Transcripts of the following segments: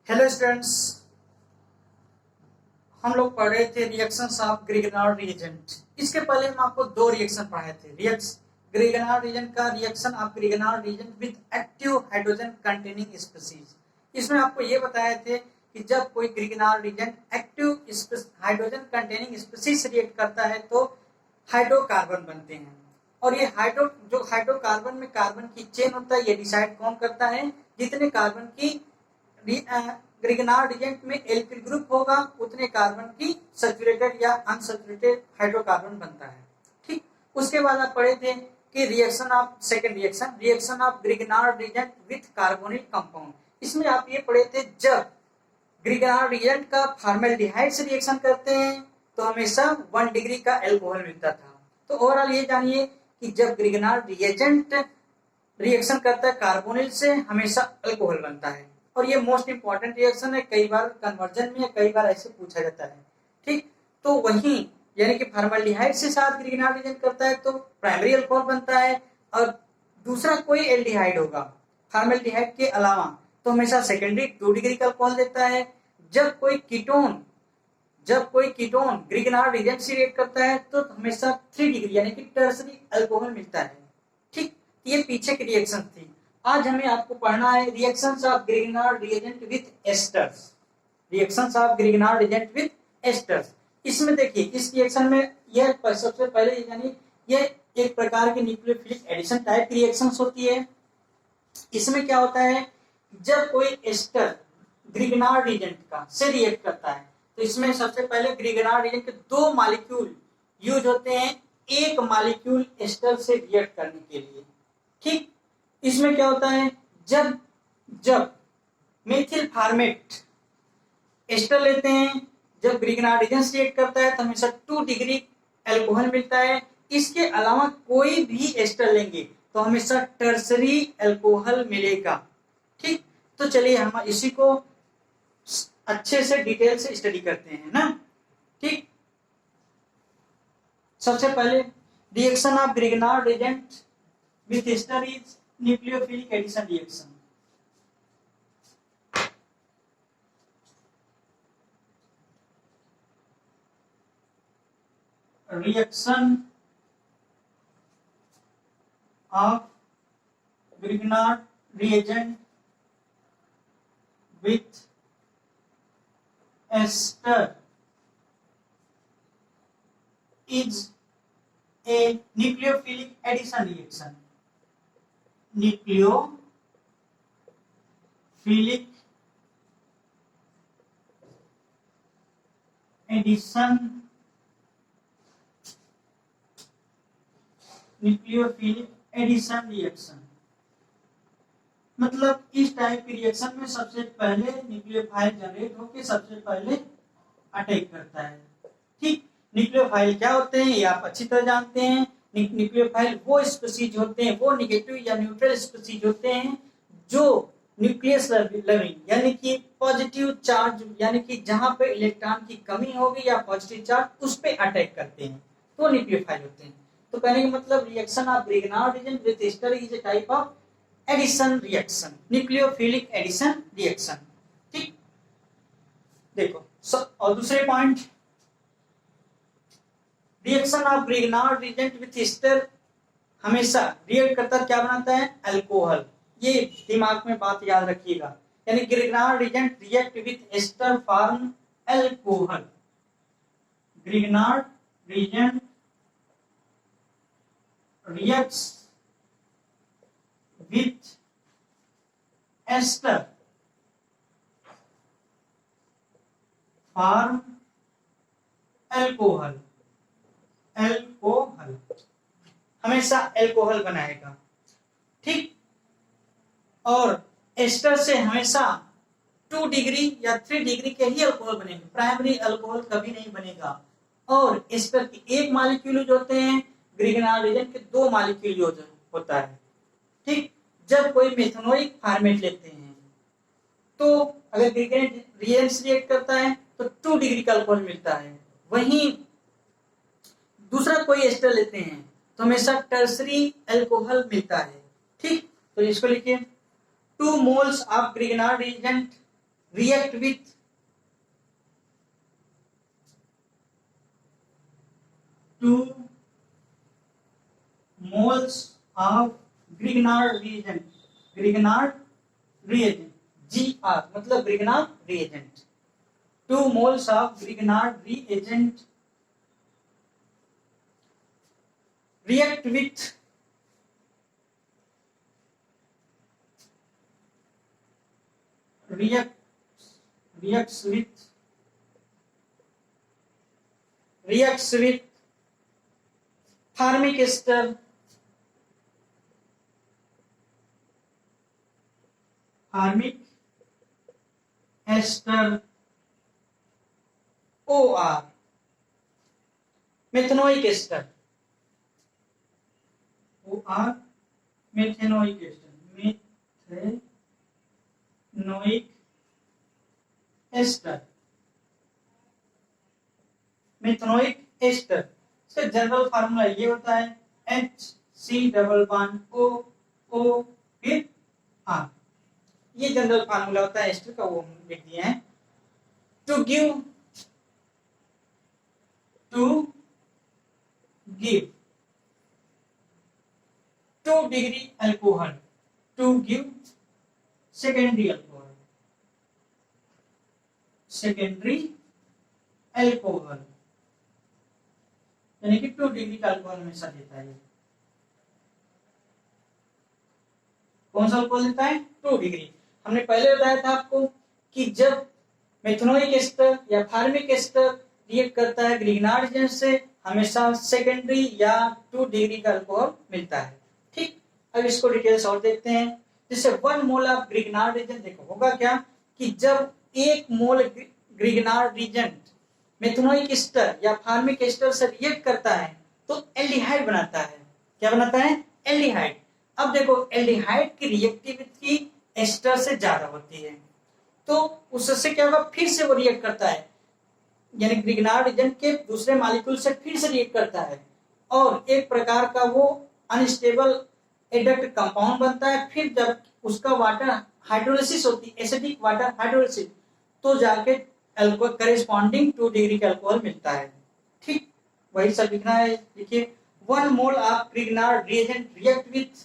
Hello students, हम लोग पढ़ रहे थे रिएक्शंस ऑफ ग्रिगनार्ड रिएजेंट। इसके पहले हम आपको दो रिएक्शन पढ़ाए थे। ग्रिगनार्ड रिएजेंट का reaction of Grignard reagent with active hydrogen containing species. इसमें आपको ये बताए थे कि जब कोई Grignard reagent active hydrogen containing species react करता है तो हाइड्रोकार्बन बनते हैं। और ये हाइड्रोकार्बन में कार्बन की चेन होता है, ये डिसाइड कौन करता है? जितने कार्बन की ग्रिगनार्ड रिएजेंट में एल्किल ग्रुप होगा उतने कार्बन की सैचुरेटेड या अनसैचुरेटेड हाइड्रोकार्बन बनता है। ठीक, उसके बाद आप पढ़े थे कि reaction of Grignard reagent with carbonyl compound. इसमें आप ये पढ़े थे जब ग्रिगनार्ड रिएजेंट का फॉर्मेल्डिहाइड से रिएक्शन करते हैं तो हमेशा 1 डिग्री का एल्कोहल मिलता था। तो ओवरऑल ये जानिए कि जब ग्रिगनार्ड रिएजेंट रिएक्शन करता है कार्बोनिल से हमेशा अल्कोहल बनता है। और ये मोस्ट इंपॉर्टेंट रिएक्शन है, कई बार कन्वर्जन में कई बार ऐसे पूछा जाता है। ठीक, तो वही यानी कि फॉर्मेल्डिहाइड से साथ ग्रिगनार्ड रिएजेंट करता है तो प्राइमरी अल्कोहल बनता है और दूसरा कोई एल्डिहाइड होगा फॉर्मेल्डिहाइड के अलावा तो हमेशा सेकेंडरी 2 डिग्री का अल्कोहल देता है। जब कोई कीटोन ग्रिगनार्ड रिएजेंट से रिएक्ट करता है तो हमेशा 3 डिग्री यानी कि टर्सरी अल्कोहल मिलता है। ठीक, ये पीछे की रिएक्शन थी। आज हमें आपको पढ़ना है reactions of Grignard reagent with asters. इसमें देखिए इस रिएक्शन में यह सबसे पहले यानी ये एक प्रकार की न्यूक्लियोफिलिक एडिशन टाइप की रिएक्शंस होती है। इसमें क्या होता है, जब कोई एस्टर ग्रिगनार्ड रिएजेंट का से रिएक्ट करता है तो इसमें सबसे पहले ग्रिगनार्ड रिएजेंट के 2 मॉलिक्यूल यूज होते हैं एक मॉलिक्यूल एस्टर से रिएक्ट करने के लिए। ठीक, इसमें क्या होता है, जब मेथिल फॉर्मेट एस्टर लेते हैं, जब ग्रिगनार्ड रिएजेंट रिएक्ट करता है तो हमेशा 2 डिग्री अल्कोहल मिलता है। इसके अलावा कोई भी एस्टर लेंगे तो हमेशा टर्सरी अल्कोहल मिलेगा। ठीक, तो चलिए हम इसी को अच्छे से डिटेल से स्टडी करते हैं ना। ठीक, सबसे पहले reaction of Grignard reagent with ester is nucleophilic addition reaction. Reaction of Grignard reagent with ester is a nucleophilic addition reaction. Nucleophilic addition reaction मतलब इस टाइप की रिएक्शन में सबसे पहले न्यूक्लियोफाइल जनरेट होकर सबसे पहले अटैक करता है। ठीक, न्यूक्लियोफाइल क्या होते हैं ये आप अच्छी तरह जानते हैं। न्यूक्लियोफाइल वो स्पीशीज होते हैं, वो नेगेटिव या न्यूट्रल स्पीशीज होते हैं जो न्यूक्लियस लविंग यानी कि पॉजिटिव चार्ज यानी कि जहां पे इलेक्ट्रॉन की कमी होगी या पॉजिटिव चार्ज उस पे अटैक करते हैं तो न्यूक्लियोफाइल होते हैं। तो कहने का मतलब reaction of Grignard reagent with ester is a type of addition reaction, nucleophilic addition reaction. ठीक, देखो और दूसरे point, reaction of Grignard reagent with ester हमेशा रिएक्ट करता क्या बनाता है? अल्कोहल। ये दिमाग में बात याद रखिएगा, यानी Grignard reagent react with ester form alcohol. Grignard reagent reacts with ester form alcohol हमेशा अल्कोहल बनाएगा। ठीक, और एस्टर से हमेशा 2 डिग्री या 3 डिग्री के ही अल्कोहल बनेंगे, प्राइमरी अल्कोहल कभी नहीं बनेगा। और एस्टर के 1 मॉलिक्यूल यूज होते हैं, ग्रिगनार्ड रिएजेंट के 2 मॉलिक्यूल यूज होता है। ठीक, जब कोई मेथनोइक फॉर्मेट लेते हैं तो अगर ग्रिगनार्ड रिएजेंट रिएक्ट करता है तो 2 डिग्री का अल्कोहल मिलता है। वहीं दूसरा कोई एस्टर लेते हैं तो हमेशा टर्सरी अल्कोहल मिलता है। ठीक, तो इसको लिखिए 2 moles of Grignard reagent react with two moles of Grignard reagent, Grignard reagent, GR मतलब Grignard reagent, 2 moles of Grignard reagent react with reacts with formic ester OR methanoic ester OR methanoic ester methanoic ester. इसका general formula ये होता है HC double bond O फिर R। ये general formula होता है ester का, वो हम लिख दिए हैं। To give 2 degree alcohol, to give secondary alcohol यानी कि 2 डिग्री का अल्कोहल हमेशा देता है। कौन सा अल्कोहल देता है? 2 डिग्री। हमने पहले बताया था आपको कि जब मेथनोइक एस्टर या फार्मिक एस्टर रिएक्ट करता है ग्रिग्नार्ड एजेंट से, हमेशा सेकेंडरी या 2 डिग्री का अल्कोहल मिलता है। ठीक, अब इसको डिटेल्स और देखते हैं। जैसे 1 मोल ऑफ ग्रिग्नार्ड एजेंट, देखो होगा क्या कि जब 1 मोल ग्रिग्नार्ड एजेंट मेथनोइक एस्टर या फार्मिक एस्टर से रिएक्ट करता है तो एल्डिहाइड बनाता है। क्या बनाता है? एल्डिहाइड। अब देखो एल्डिहाइड की रिएक्टिविटी एस्टर से ज्यादा होती है, तो उससे क्या होगा, फिर से वो रिएक्ट करता है, यानी ग्रिग्नार्ड एजेंट के दूसरे मॉलिक्यूल से फिर से रिएक्ट करता है और एक प्रकार का वो अनस्टेबल एडक्ट कंपाउंड बनता है। फिर जब उसका वाटर हाइड्रोलिसिस होती है, एसिडिक वाटर हाइड्रोलिसिस, तो जाके अल्कोहल करेस्पॉन्डिंग 2 डिग्री का अल्कोहल मिलता है। ठीक, वही सब लिखना है। देखिए 1 mole of Grignard reagent react with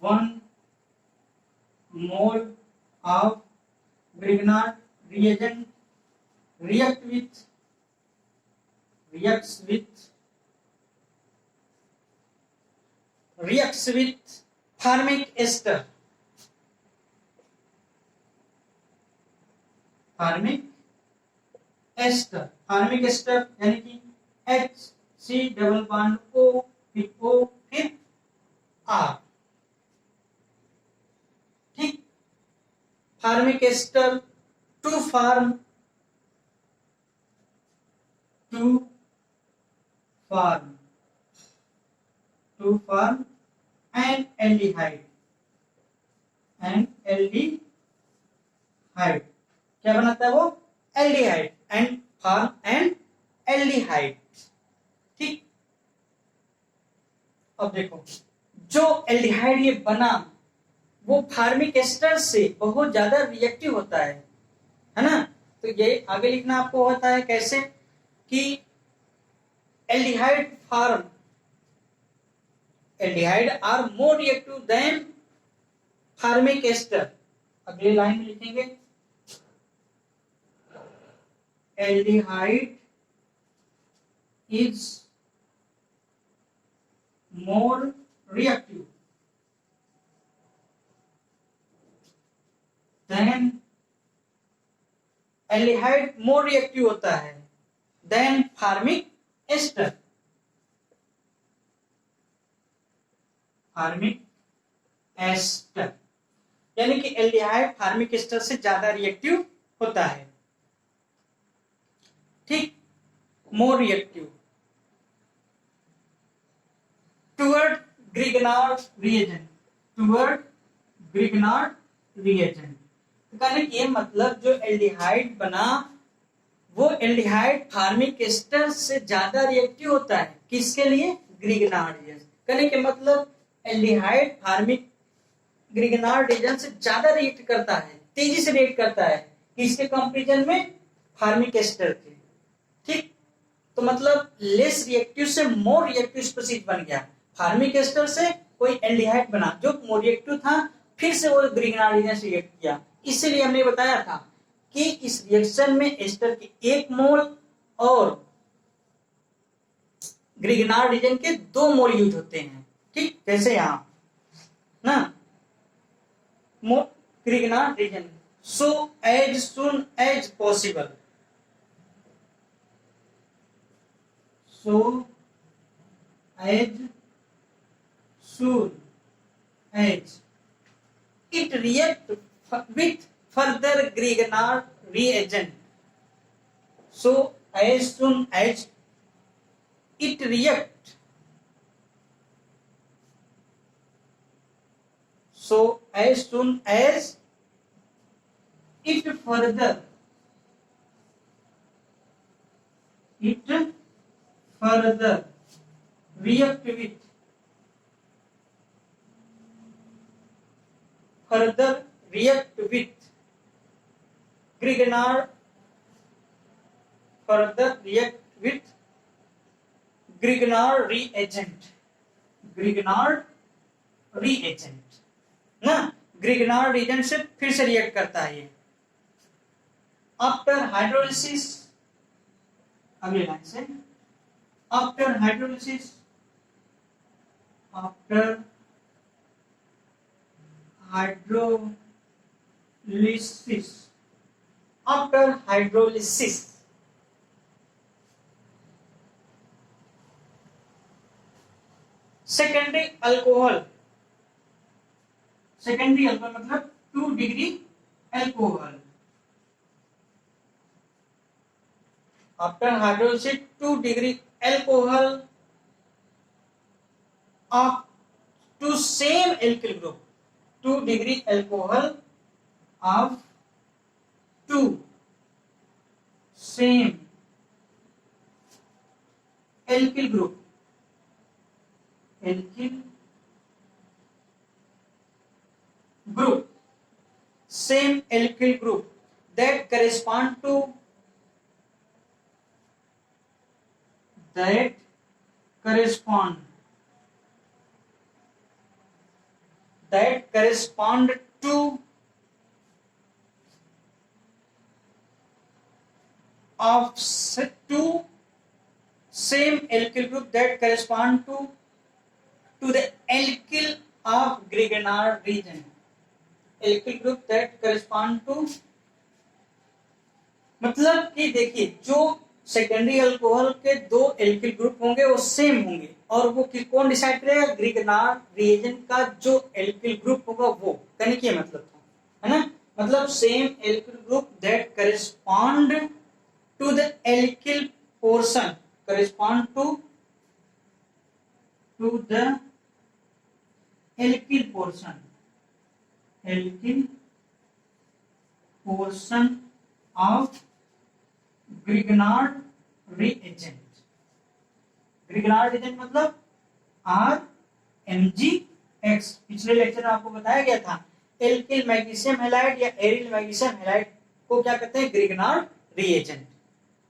1 mole of Grignard reagent reacts with formic ester यानी कि HC डबल बॉन्ड O फिर R। ठीक, formic ester to form an aldehyde क्या बनाता है वो? Aldehyde and form and aldehyde. ठीक, अब देखो जो एल्डिहाइड ये बना वो फार्मिक एस्टर से बहुत ज्यादा रिएक्टिव होता है ना। तो ये आगे लिखना आपको होता है कैसे कि aldehyde are more reactive than formic ester. अगले लाइन में लिखेंगे aldehyde is more reactive than, aldehyde more reactive होता है देन फार्मिक एस्टर। यानी कि एल्डिहाइड फार्मिक एस्टर से ज्यादा रिएक्टिव होता है। ठीक, more reactive toward Grignard reagent. कहने की ये मतलब जो एल्डिहाइड बना वो एल्डिहाइड फार्मिक एस्टर से ज्यादा रिएक्टिव होता है। किसके लिए? Grignard agent. कहने के मतलब एल्डिहाइड फार्मिक ग्रिगनार्ड रीजन से ज्यादा रिएक्ट करता है, तेजी से रिएक्ट करता है किसके कंपेरिजन में, फार्मिक एस्टर के। ठीक, तो मतलब लेस रिएक्टिव से मोर रिएक्टिव स्पीशीज बन गया, फार्मिक एस्टर से कोई एल्डिहाइड बना जो मोर रिएक्टिव था, फिर से वो ग्रिगनार्ड रीजन से रिएक्ट किया। इसीलिए हमने बताया था कि इस रिएक्शन में एस्टर के 1 मोल और ग्रिगनार्ड रीजन के 2 मोल यूज होते हैं। ठीक, जैसे यहां ना Grignard reagent, so as soon as possible, so as soon as it react with further Grignard reagent, so as soon as it react, so as soon as it further react with Grignard reagent ना, Grignard reason से फिर से react करता है ये। After hydrolysis, अगले line से, after hydrolysis secondary alcohol मतलब 2 degree alcohol, after hydrolysis 2 degree alcohol of to same alkyl group, 2 degree alcohol of 2 same alkyl group same alkyl group that correspond to of two same alkyl group that correspond to the alkyl of Grignard region, alkyl group that correspond to, मतलब कि देखिए जो secondary alcohol के 2 alkyl group होंगे वो same होंगे, और वो कौन डिसाइड करेगा, ग्रिगनार्ड रिएजेंट का जो एल्किल ग्रुप होगा वो, कहने की मतलब था, है ना, मतलब same alkyl group that correspond to the alkyl portion, correspond to the alkyl portion of Grignard reagent. Grignard reagent मतलब RMgX। पिछले लेक्चर में आपको बताया गया था एल्किल मैग्नीशियम हैलाइड या एरिल मैग्नीशियम हैलाइड को क्या कहते हैं, ग्रिगनार्ड रिएजेंट।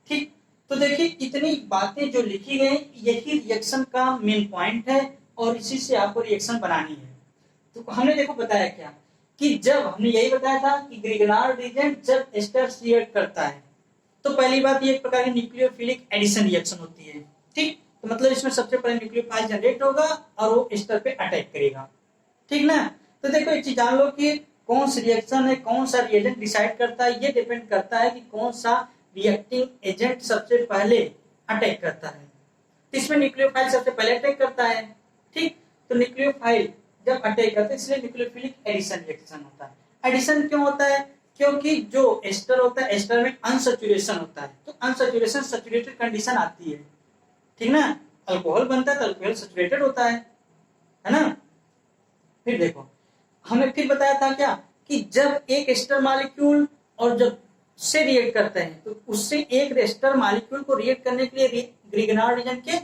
ठीक, तो देखिए इतनी बातें जो लिखी गई यही रिएक्शन का मेन पॉइंट है और इसी से आपको रिएक्शन बनानी है। तो हमने देखो बताया क्या कि जब हमने यही बताया था कि ग्रिगनार्ड रिएजेंट जब एस्टर रिएक्ट करता है तो पहली बात ये एक प्रकार की न्यूक्लियोफिलिक एडिशन रिएक्शन होती है। ठीक, तो मतलब इसमें सबसे पहले न्यूक्लियोफाइल जनरेट होगा और वो एस्टर पे अटैक करेगा। ठीक ना, तो देखो एक चीज जान लो कि कौन सा रिएक्शन है, कौन सा रिएजेंट डिसाइड करता है, ये डिपेंड करता है कि कौन सा रिएक्टिंग एजेंट सबसे पहले अटैक करता है। तो इसमें न्यूक्लियोफाइल सबसे पहले अटैक करता है। ठीक, तो न्यूक्लियोफाइल जब अटैक करता है इसलिए न्यूक्लियोफिलिक एडिशन रिएक्शन होता है। एडिशन क्यों होता है, क्योंकि जो एस्टर होता है एस्टर में अनसैचुरेशन होता है, तो अनसैचुरेशन सैचुरेटेड कंडीशन आती है। ठीक ना, अल्कोहल बनता है तो अल्कोहल सैचुरेटेड होता है ना। फिर देखो हमने फिर बताया था क्या कि जब एक एस्टर मॉलिक्यूल और जब से रिएक्ट करते हैं तो उससे एक एस्टर मॉलिक्यूल को रिएक्ट करने के लिए ग्रिगनार्ड रीजन के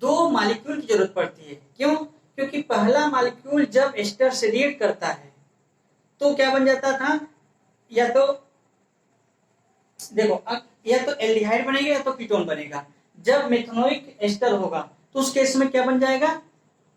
2 मॉलिक्यूल की जरूरत पड़ती है। क्यों, क्योंकि पहला मॉलिक्यूल जब एस्टर से रिएक्ट करता है तो क्या बन जाता था, या तो देखो या तो एल्डिहाइड बनेगा या तो कीटोन बनेगा। जब मेथनोइक एस्टर होगा तो उस केस में क्या बन जाएगा,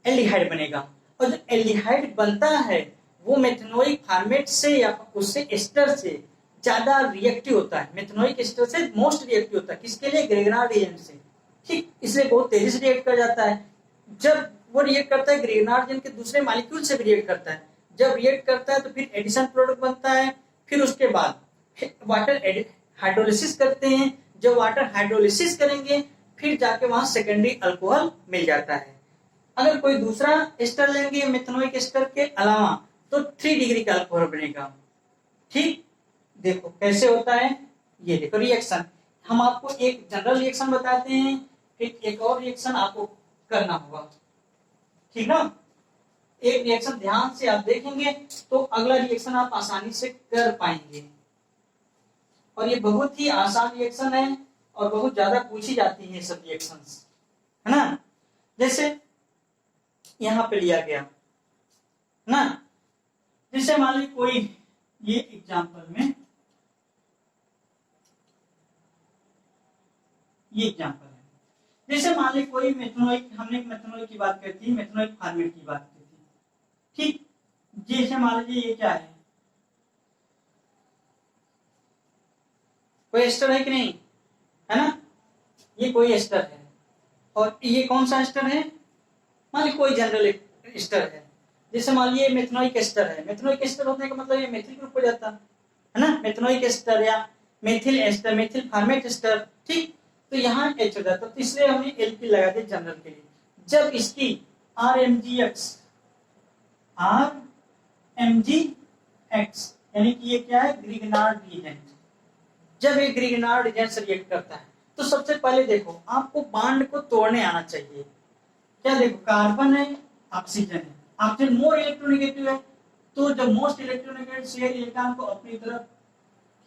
एल्डिहाइड बनेगा। और जो एल्डिहाइड बनता है वो मेथनोइक फॉर्मेट से या उससे एस्टर से ज्यादा रिएक्टिव होता है, मेथनोइक एस्टर से मोस्ट रिएक्टिव होता है। किसके लिए, ग्रिगनार्ड रिएजेंट से। ठीक, इसलिए बहुत तेजी से रिएक्ट कर जाता है। जब वो रिएक्ट करता है ग्रिगनार्ड रिएजेंट के दूसरे मॉलिक्यूल से भी रिएक्ट करता है। जब रिएक्ट करता है तो फिर एडिशन प्रोडक्ट बनता है। फिर उसके बाद वाटर हाइड्रोलिसिस करते हैं। जब वाटर हाइड्रोलिसिस करेंगे फिर जाके वहां सेकेंडरी अल्कोहल मिल जाता है। अगर कोई दूसरा एस्टर लेंगे मेथनोइक एस्टर के अलावा तो 3 डिग्री का अल्कोहल बनेगा। ठीक, देखो कैसे होता है, ये देखो रिएक्शन। हम आपको एक जनरल रिएक्शन बताते हैं, फिर एक और रिएक्शन आपको करना होगा, ठीक ना। एक रिएक्शन ध्यान से आप देखेंगे तो अगला रिएक्शन आप आसानी से कर पाएंगे। और ये बहुत ही आसान रिएक्शन है और बहुत ज्यादा पूछी जाती है सब रिएक्शंस, है ना। जैसे यहां पे लिया गया ना, जैसे मान ली कोई, ये एग्जांपल में ये एग्जांपल है। जैसे मान ली कोई मेथनोइक, हमने मेथनोइक की बात करी थी, मेथनोइक फॉर्मेट की बात करी थी। ठीक, जैसे मान लीजिए ये क्या है, कोई एस्टर है कि नहीं, है ना। ये कोई एस्टर है और ये कौन सा एस्टर है, मान ली कोई जनरल एस्टर है। जैसे मान लीजिए मेथनोइक एस्टर है। मेथनोइक एस्टर होने का मतलब ये मेथिल ग्रुप हो जाता है ना, मेथनोइक एस्टर या methyl ester, methyl formate ester. ठीक, तो यहाँ H हो जाता है, तो इसलिए हमने LP लगा दिया जनरल के लिए। जब इसकी RMgX यानी कि ये क्या है, ग्रिगनार्ड रिएजेंट। जब ये ग्रिगनार्ड रिएजेंट से रिएक्ट करता है तो सबसे पहले देखो आपको बांड को तोड़ने आना चाहिए। क्या देखो, कार्बन है, ऑक्सीजन है, ऑक्सीजन मोर इलेक्ट्रोनेगेटिव है, तो जब मोस्ट इलेक्ट्रोनेगेटिव शेयर इलेक्ट्रॉन को अपनी तरफ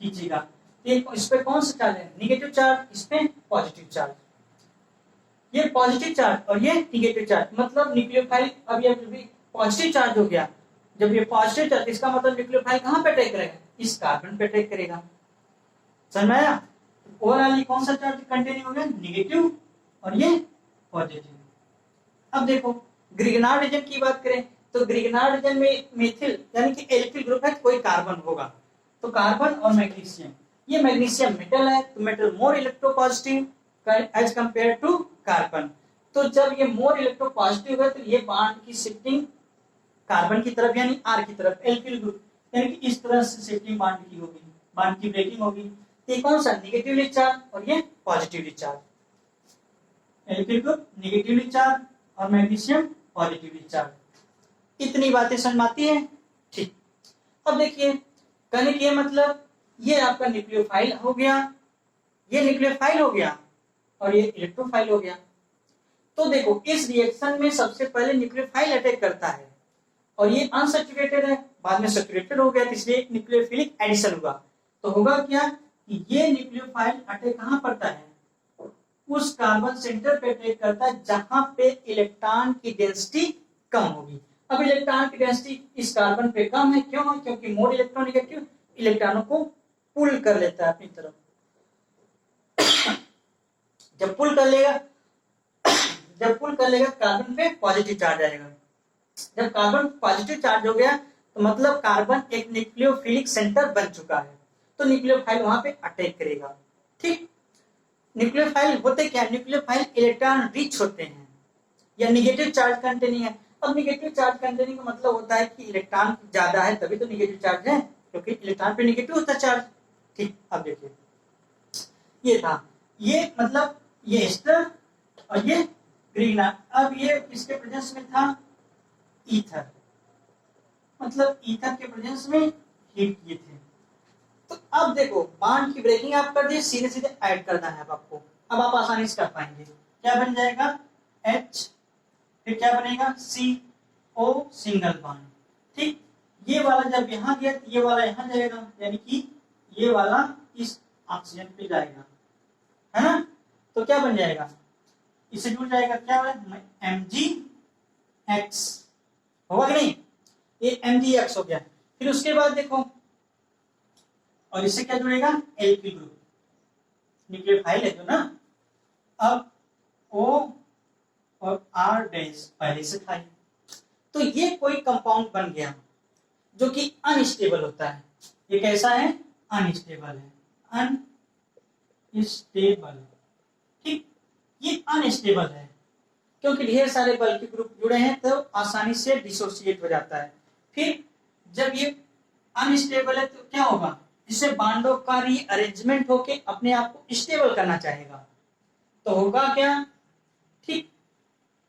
खींचेगा। इस पे कौन सा चार्ज है, निगेटिव चार्ज, इस पे पॉजिटिव चार्ज। ये पॉजिटिव चार्ज और ये निगेटिव चार्ज, मतलब न्यूक्लियोफाइल अब ये पॉजिटिव चार्ज हो गया। जब ये पॉजिटिव चार्ज, इसका मतलब न्यूक्लियोफाइल कहां पे अटैक करेगा, इस कार्बन पे अटैक करेगा। समझ में आया। ओवरऑल कौन सा चार्ज कंटेन हो गया, निगेटिव और ये पॉजिटिव। अब देखो ग्रिगनार्ड रिएजेंट की बात करें तो ग्रिगनार्ड रिएजेंट में मेथिल यानी कि एल्किल ग्रुप है, कोई कार्बन होगा। तो कार्बन और मैग्नीशियम, ये मैग्नीशियम मेटल है तो metal more electropositive as compare to carbon. तो जब ये मोर इलेक्ट्रोपॉजिटिव है तो ये बांड की शिफ्टिंग कार्बन की तरफ यानी R की तरफ, एल्किल ग्रुप यानी कि इस तरह से शिफ्टिंग बांड की होगी, बांड की ब्रेकिंग होगी। ये कौन सा, निगेटिवली चार्ज और ये positively charge. Alkyl group negatively charge और मैग्नीशियम पॉजिटिवली चार्ज। इतनी बातें समझ में आती है। ठीक, अब देखिए कहने की मतलब ये आपका न्यूक्लियोफाइल हो गया, ये न्यूक्लियोफाइल हो गया और ये इलेक्ट्रोफाइल हो गया। तो देखो इस रिएक्शन में सबसे पहले न्यूक्लियोफाइल अटैक करता है और ये अनसैचुरेटेड है, बाद में सैचुरेटेड हो गया, इसलिए न्यूक्लियोफिलिक एडिशन हुआ। तो होगा क्या कि ये न्यूक्लियोफाइल अटैक कहां पड़ता है, उस कार्बन सेंटर पे अटैक करता है जहां पे इलेक्ट्रॉन की डेंसिटी कम होगी। अब इलेक्ट्रॉन की डेंसिटी इस कार्बन पे कम है, क्यों है, क्योंकि मोर इलेक्ट्रोनेगेटिव इलेक्ट्रॉनों को पुल कर लेता है अपनी तरफ। जब पुल कर लेगा कार्बन पे पॉजिटिव चार्ज आएगा। जब कार्बन पॉजिटिव चार्ज हो गया तो मतलब कार्बन एक न्यूक्लियोफिलिक सेंटर बन चुका है, तो न्यूक्लियोफाइल वहां पे अटैक करेगा। ठीक, न्यूक्लियोफाइल होते क्या, न्यूक्लियोफाइल इलेक्ट्रॉन रिच होते हैं या निगेटिव चार्ज कंटेनिंग है। अब निगेटिव चार्ज कंटेनिंग का मतलब होता है कि इलेक्ट्रॉन ज्यादा है तभी तो निगेटिव चार्ज है, क्योंकि इलेक्ट्रॉन पे निगेटिव होता है चार्ज। ठीक, अब देखिए ये था, ये मतलब ये एस्टर और ये ग्रिगनार्ड। अब ये इसके प्रेजेंस में था ईथर, मतलब ईथर के प्रेजेंस में हीट किए थे। तो अब देखो बांड की ब्रेकिंग आप कर दिए, सीधे सीधे ऐड करना है अब आपको। अब आप आसानी से कर पाएंगे। क्या बन जाएगा, H, फिर क्या बनेगा CO सिंगल बॉन्ड। ठीक, ये वाला जब यहाँ गया तो ये वाला यहाँ जाएगा, यानी कि ये वाला इस ऑक्सीजन पे जाएगा, है ना। तो क्या बन जाएगा, इससे जुड़ जाएगा, क्या Mg एक्स होगा कि नहीं, ये MgX हो गया। फिर उसके बाद देखो, और इससे क्या जुड़ेगा, एल्किल ग्रुप, न्यूक्लियोफाइल है जो ना। अब O और R डैश पहले से था, तो ये कोई कंपाउंड बन गया जो कि अनस्टेबल होता है। ये कैसा है, अनस्टेबल है, अनस्टेबल। ठीक, ये अनस्टेबल है क्योंकि ढेर सारे बल के ग्रुप जुड़े हैं तो आसानी से डिसोसिएट हो जाता है। फिर जब ये अनस्टेबल है तो क्या होगा, इससे बांडों का रीअरेंजमेंट होके अपने आप को स्टेबल करना चाहेगा, तो होगा क्या, ठीक।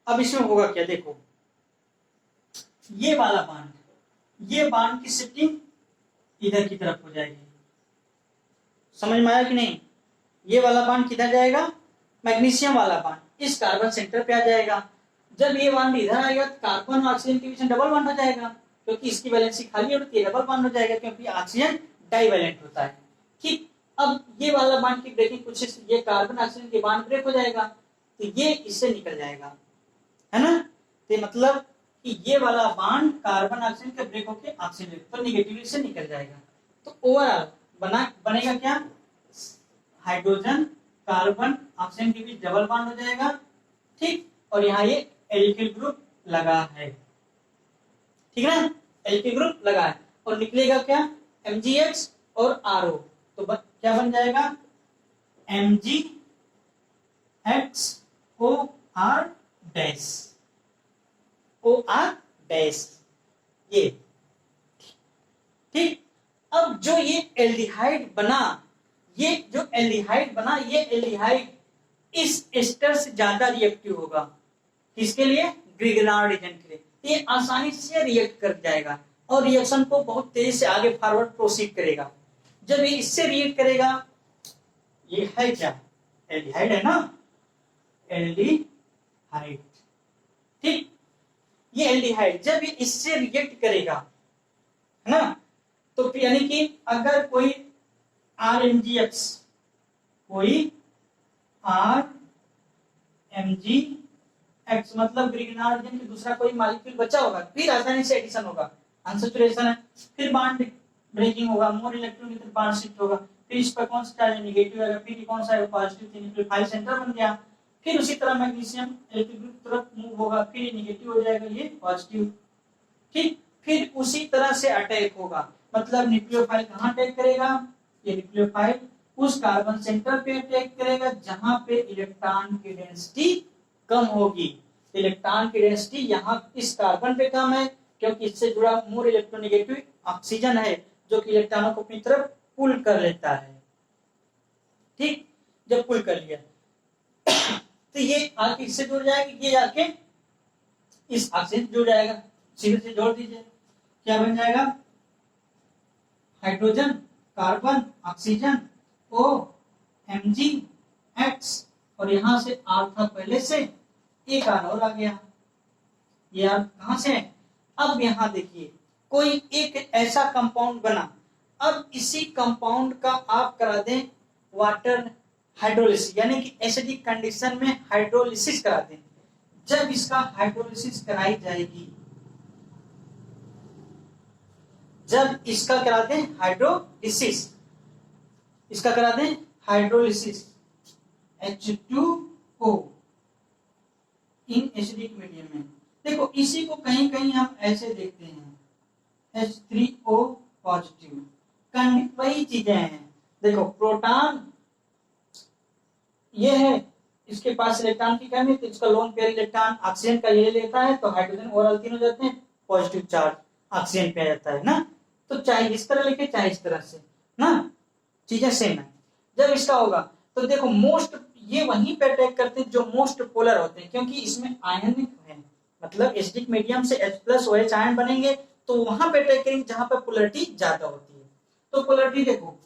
अब इसमें होगा क्या, देखो ये वाला बांड, ये बांड की शिफ्टिंग इधर की तरफ हो जाएगी, समझ में आया कि नहीं। ये वाला बांड किधर जाएगा, मैग्नीशियम वाला बांड इस कार्बन सेंटर पे आ जाएगा। जब ये बांड इधर आएगा तो कार्बन और ऑक्सीजन के बीच में डबल बांड हो जाएगा, क्योंकि इसकी वैलेंसी खाली है तो ये डबल बांड हो जाएगा, क्योंकि ऑक्सीजन डाइवैलेंट होता है। ठीक, अब ये वाला बांड की ब्रेकिंग प्रोसेस, ये कार्बन ऑक्सीजन के बांड ब्रेक हो जाएगा तो ये इससे निकल जाएगा, है ना। तो मतलब कि ये वाला बांड कार्बन ऑक्सीजन के ब्रेक होके ऑक्सीजन तो निगेटिवली से निकल जाएगा। तो ओवरऑल बनेगा क्या, हाइड्रोजन कार्बन ऑक्सीजन के बीच डबल बॉन्ड हो जाएगा, ठीक। और यहाँ ये एल्किल ग्रुप लगा है, ठीक है ना, एल्किल ग्रुप लगा है। और निकलेगा क्या, MgX और RO, तो क्या बन जाएगा, MgXOR डैश, OR डैश, ये ठीक। अब जो ये एल्डिहाइड बना, ये जो एल्डिहाइड बना, ये एल्डिहाइड इस एस्टर से ज्यादा रिएक्टिव होगा, किसके लिए, ग्रिगनार्ड एजेंट के लिए। ये आसानी से रिएक्ट कर जाएगा और रिएक्शन को बहुत तेजी से आगे फॉरवर्ड प्रोसीड करेगा। जब ये इससे रिएक्ट करेगा, ये है क्या, एल्डिहाइड है ना, एल्डिहाइड, ठीक। ये एल्डिहाइड जब ये इससे रिएक्ट करेगा, है ना, तो यानी कि अगर कोई RMgX, कोई RMgX मतलब ग्रिगनार्ड एजेंट की दूसरा कोई मॉलिक्यूल बचा होगा, फिर आसानी से एडिशन होगा, अनसैचुरेशन है, फिर बॉन्ड ब्रेकिंग होगा, मोर इलेक्ट्रॉन की तरफ बॉन्ड शिफ्ट होगा, फिर इस पर कौन सा चार्ज नेगेटिव आएगा, फिर कौन सा पॉजिटिव, न्यूक्लियोफाइल सेंटर बन गया। फिर उसी तरह मैग्नीशियम एल्किल ग्रुप तरफ मूव होगा, फिर नेगेटिव हो जाएगा, ये पॉजिटिव, ठीक। फिर उसी तरह से अटैक होगा, मतलब न्यूक्लियोफाइल कहाँ अटैक करेगा, ये न्यूक्लियोफाइल उस कार्बन सेंटर पे अटैक करेगा जहां पे इलेक्ट्रॉन की डेंसिटी कम होगी। इलेक्ट्रॉन की डेंसिटी यहाँ इस कार्बन पे कम है क्योंकि इससे जुड़ा मोर इलेक्ट्रोनेगेटिव ऑक्सीजन है जो कि इलेक्ट्रॉनों को अपनी तरफ पुल कर लेता है, ठीक। जब पुल कर लिया तो ये आके इससे जुड़ जाएगा, ये आके इस ऑक्सीजन से जुड़ जाएगा, सीधे से जोड़ दीजिए, क्या बन जाएगा, hydrogen carbon oxygen O MgX, और यहां से R था पहले से, एक R और आ गया, ये R कहां से है। अब यहां देखिए कोई एक ऐसा कंपाउंड बना, अब इसी कंपाउंड का आप करा दें वाटर हाइड्रोलिसिस, यानी कि एसिडिक कंडीशन में हाइड्रोलिसिस करा दें। जब इसका हाइड्रोलिसिस कराई जाएगी, जब इसका करा दें हाइड्रोलिसिस, इसका करा दें hydrolysis H2O in acidic medium में, देखो इसी को कहीं कहीं हम ऐसे देखते हैं H3O पॉजिटिव, वही चीजें हैं। देखो प्रोटॉन ये है, इसके पास इलेक्ट्रॉन की कमी, तो इसका लोन पेयर इलेक्ट्रॉन ऑक्सीजन का ये लेता है, तो हाइड्रोजन और तीन हो जाते हैं, पॉजिटिव चार्ज ऑक्सीजन पे आ जाता है ना। तो चाहे इस तरह लिखे चाहे इस तरह से ना, चीजें सेम है। जब इसका होगा तो देखो मोस्ट, ये वहीं पे अटैक करते हैं जो मोस्ट पोलर होते हैं, क्योंकि इसमें आयनिक है, मतलब एसिडिक मीडियम से H+OH आयन बनेंगे, तो वहां पे अटैक करेंगे जहां पे पोलरिटी ज्यादा होती है। तो पोलरिटी देखो,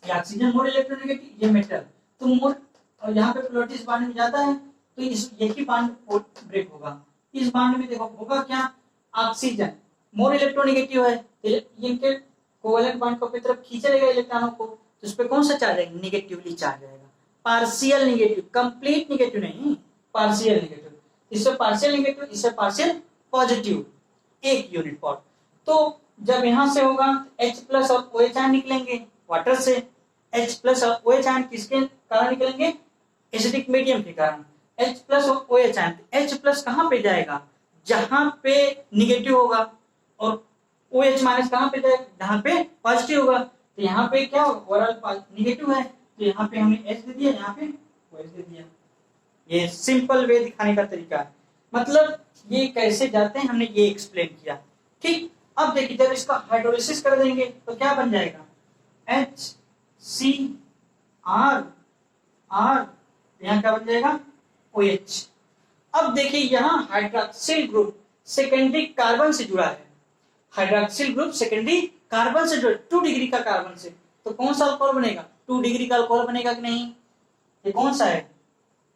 ये ऑक्सीजन मोर इलेक्ट्रोनेगेटिव, ये मेटल, तो मोर, और यहाँ पे पोलरिटी इस बांड में ज्यादा है, तो इस यही बांड ब्रेक होगा। इस बांड में देखो होगा क्या, ऑक्सीजन मोर इलेक्ट्रोनेगेटिव है, इनके कोवैलेंट बांड को अपनी तरफ खींचेगा इलेक्ट्रॉनों को, तो इस पे कौन सा चार्ज आएगा, निगेटिवली चार्ज आएगा, पार्शियल निगेटिव, कंप्लीट निगेटिव नहीं, पार्शियल निगेटिव। इससे पार्शियल नेगेटिव, इससे पार्शियल पॉजिटिव, एक यूनिट फॉर। तो जब यहां से होगा H प्लस और OH आयन निकलेंगे वाटर से। H प्लस और OH आयन किसके कारण निकलेंगे? एसिडिक मीडियम के कारण। H प्लस और OH आयन, H प्लस कहां पे जाएगा? जहां पे निगेटिव होगा, और OH माइनस कहां पे जाएगा? जहां पे पॉजिटिव होगा। तो यहाँ पे क्या ओवरऑल निगेटिव है, तो यहाँ पे हमने H दे दिया, यहाँ पे OH दे दिया। ये सिंपल वे दिखाने का तरीका है, मतलब ये कैसे जाते हैं हमने ये एक्सप्लेन किया। ठीक, अब देखिए जब इसका हाइड्रोलिसिस कर देंगे तो क्या बन जाएगा? HCr, यहाँ क्या बन जाएगा? OH। अब देखिए यहाँ हाइड्रोक्सिल ग्रुप सेकेंडरी कार्बन से जुड़ा है। हाइड्रोक्सिल ग्रुप सेकेंडरी कार्बन से जुड़ा, 2 डिग्री का कार्बन से, तो कौन सा अल्कोहल बनेगा? 2 डिग्री का अल्कोहल बनेगा कि नहीं? ये कौन सा है?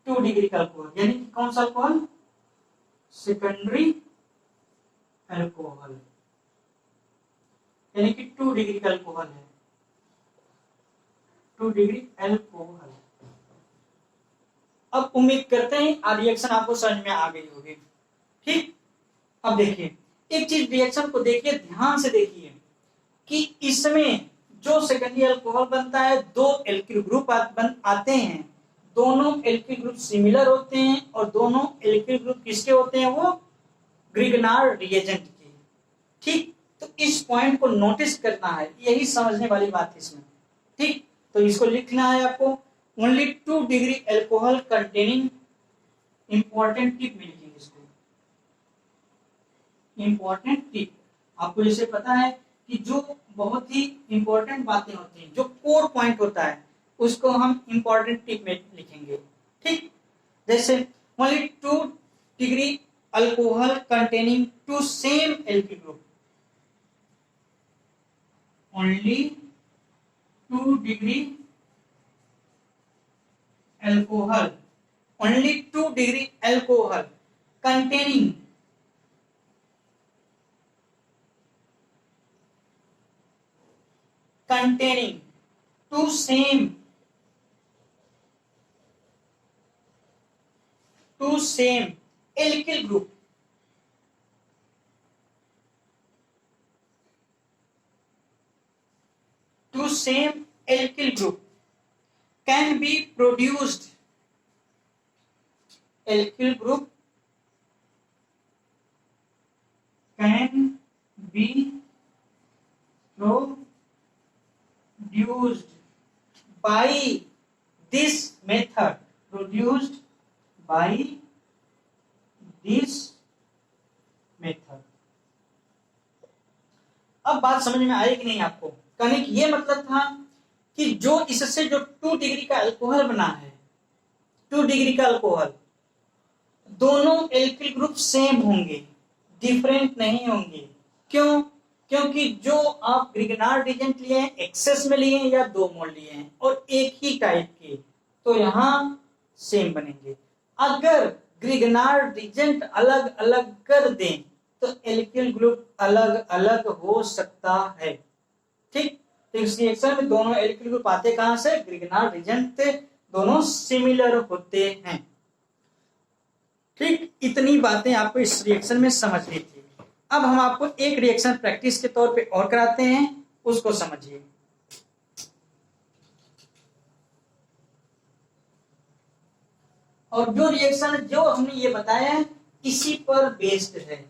2 डिग्री का अल्कोहल, यानी कि कौन सा अल्कोहल? सेकेंडरी अल्कोहल, यानी कि 2 डिग्री का अल्कोहल है, 2 डिग्री अल्कोहल। अब उम्मीद करते हैं रिएक्शन आपको समझ में आ गई होगी। ठीक, अब देखिए एक चीज, रिएक्शन को देखिए, ध्यान से देखिए कि इसमें जो सेकेंडरी अल्कोहल बनता है, 2 एल्किल ग्रुप आते हैं, दोनों एल्किल ग्रुप सिमिलर होते हैं, और दोनों एल्किल ग्रुप किसके होते हैं? वो ग्रिगनार्ड रिएजेंट के। ठीक, तो इस पॉइंट को नोटिस करना है, यही समझने वाली बात है इसमें। ठीक, तो इसको लिखना है आपको, only 2 degree alcohol containing, important tip में लिखेंगे इसको, इंपॉर्टेंट टिप। आपको जैसे पता है कि जो बहुत ही इंपॉर्टेंट बातें होती हैं, जो कोर पॉइंट होता है, उसको हम इंपॉर्टेंट टिप में लिखेंगे। ठीक, जैसे only 2 degree alcohol containing 2 same alkyl group, only 2 degree alcohol, only 2 degree alcohol containing two same alkyl group, two same alkyl group can be produced, alkyl group can be produced by this method, produced by this method। अब बात समझ में आई कि नहीं आपको? कहने की ये मतलब था कि जो इससे जो 2 डिग्री का अल्कोहल बना है, 2 डिग्री का अल्कोहल, दोनों एल्किल ग्रुप सेम होंगे, डिफरेंट नहीं होंगे। क्यों? क्योंकि जो आप ग्रिगनार्ड रिएजेंट लिए हैं, एक्सेस में लिए हैं या 2 मोल लिए हैं, और एक ही टाइप के, तो यहां सेम बनेंगे। अगर ग्रिगनार्ड रिएजेंट अलग अलग कर दें तो एल्किल ग्रुप अलग अलग हो सकता है। ठीक, तो इस रिएक्शन में दोनों एल्किल ग्रुप आते कहां से? ग्रिगनार्ड रिएजेंट से, दोनों सिमिलर होते हैं। ठीक, इतनी बातें आपको इस रिएक्शन में समझनी थी। अब हम आपको एक रिएक्शन प्रैक्टिस के तौर पे और कराते हैं, उसको समझिए। और जो रिएक्शन जो हमने ये बताया है इसी पर बेस्ड है,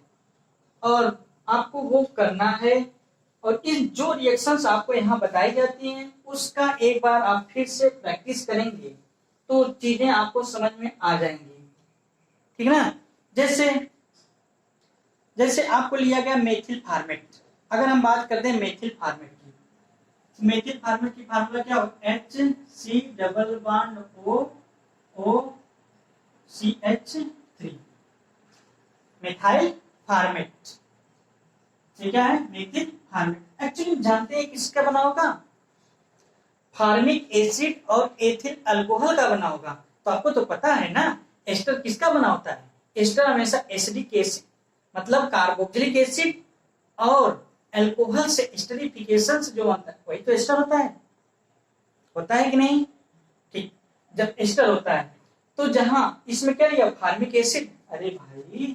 और आपको वो करना है। और इन जो रिएक्शंस आपको यहाँ बताई जाती हैं उसका एक बार आप फिर से प्रैक्टिस करेंगे तो चीजें आपको समझ में आ जाएंगी। ठीक ना? जैसे आपको लिया गया मेथिल फार्मेट। अगर हम बात करते हैं मेथिल फार्मेट की, तो मेथिल फार्मेट की फार्मूला क्या हो? HCOOCH3, methyl format. ये क्या है? Methyl format. एक्चुअली जानते हैं किसका बना होगा? फार्मिक एसिड और एथिल अल्कोहल का बना होगा। तो आपको तो पता है ना एस्टर किसका बना होता है? एस्टर हमेशा एसिडिक एसिड मतलब कार्बोक्सिलिक एसिड और अल्कोहल से एस्टरिफिकेशन से जो बनता है वही तो एस्टर होता है कि नहीं? ठीक, जब एस्टर होता है तो जहां इसमें क्या लिया? फार्मिक एसिड, अरे भाई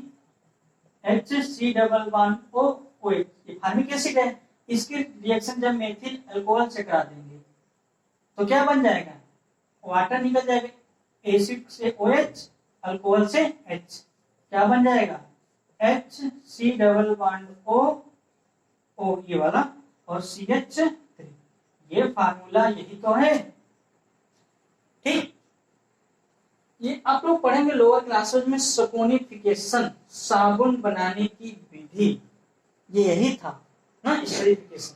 HC double bond O OH ये फार्मिक एसिड है, इसकी रिएक्शन जब मेथिल अल्कोहल से करा देंगे तो क्या बन जाएगा, वाटर निकल जाएगा, एसिड से OH, अल्कोहल से H, क्या बन जाएगा HC डबल बॉन्ड O ये वाला और CH3। ये फार्मूला यही तो है, ठीक। ये आप लोग पढ़ेंगे लोअर क्लासेस में, सपोनिफिकेशन, साबुन बनाने की विधि, ये यही था ना, स्टरीफिकेशन।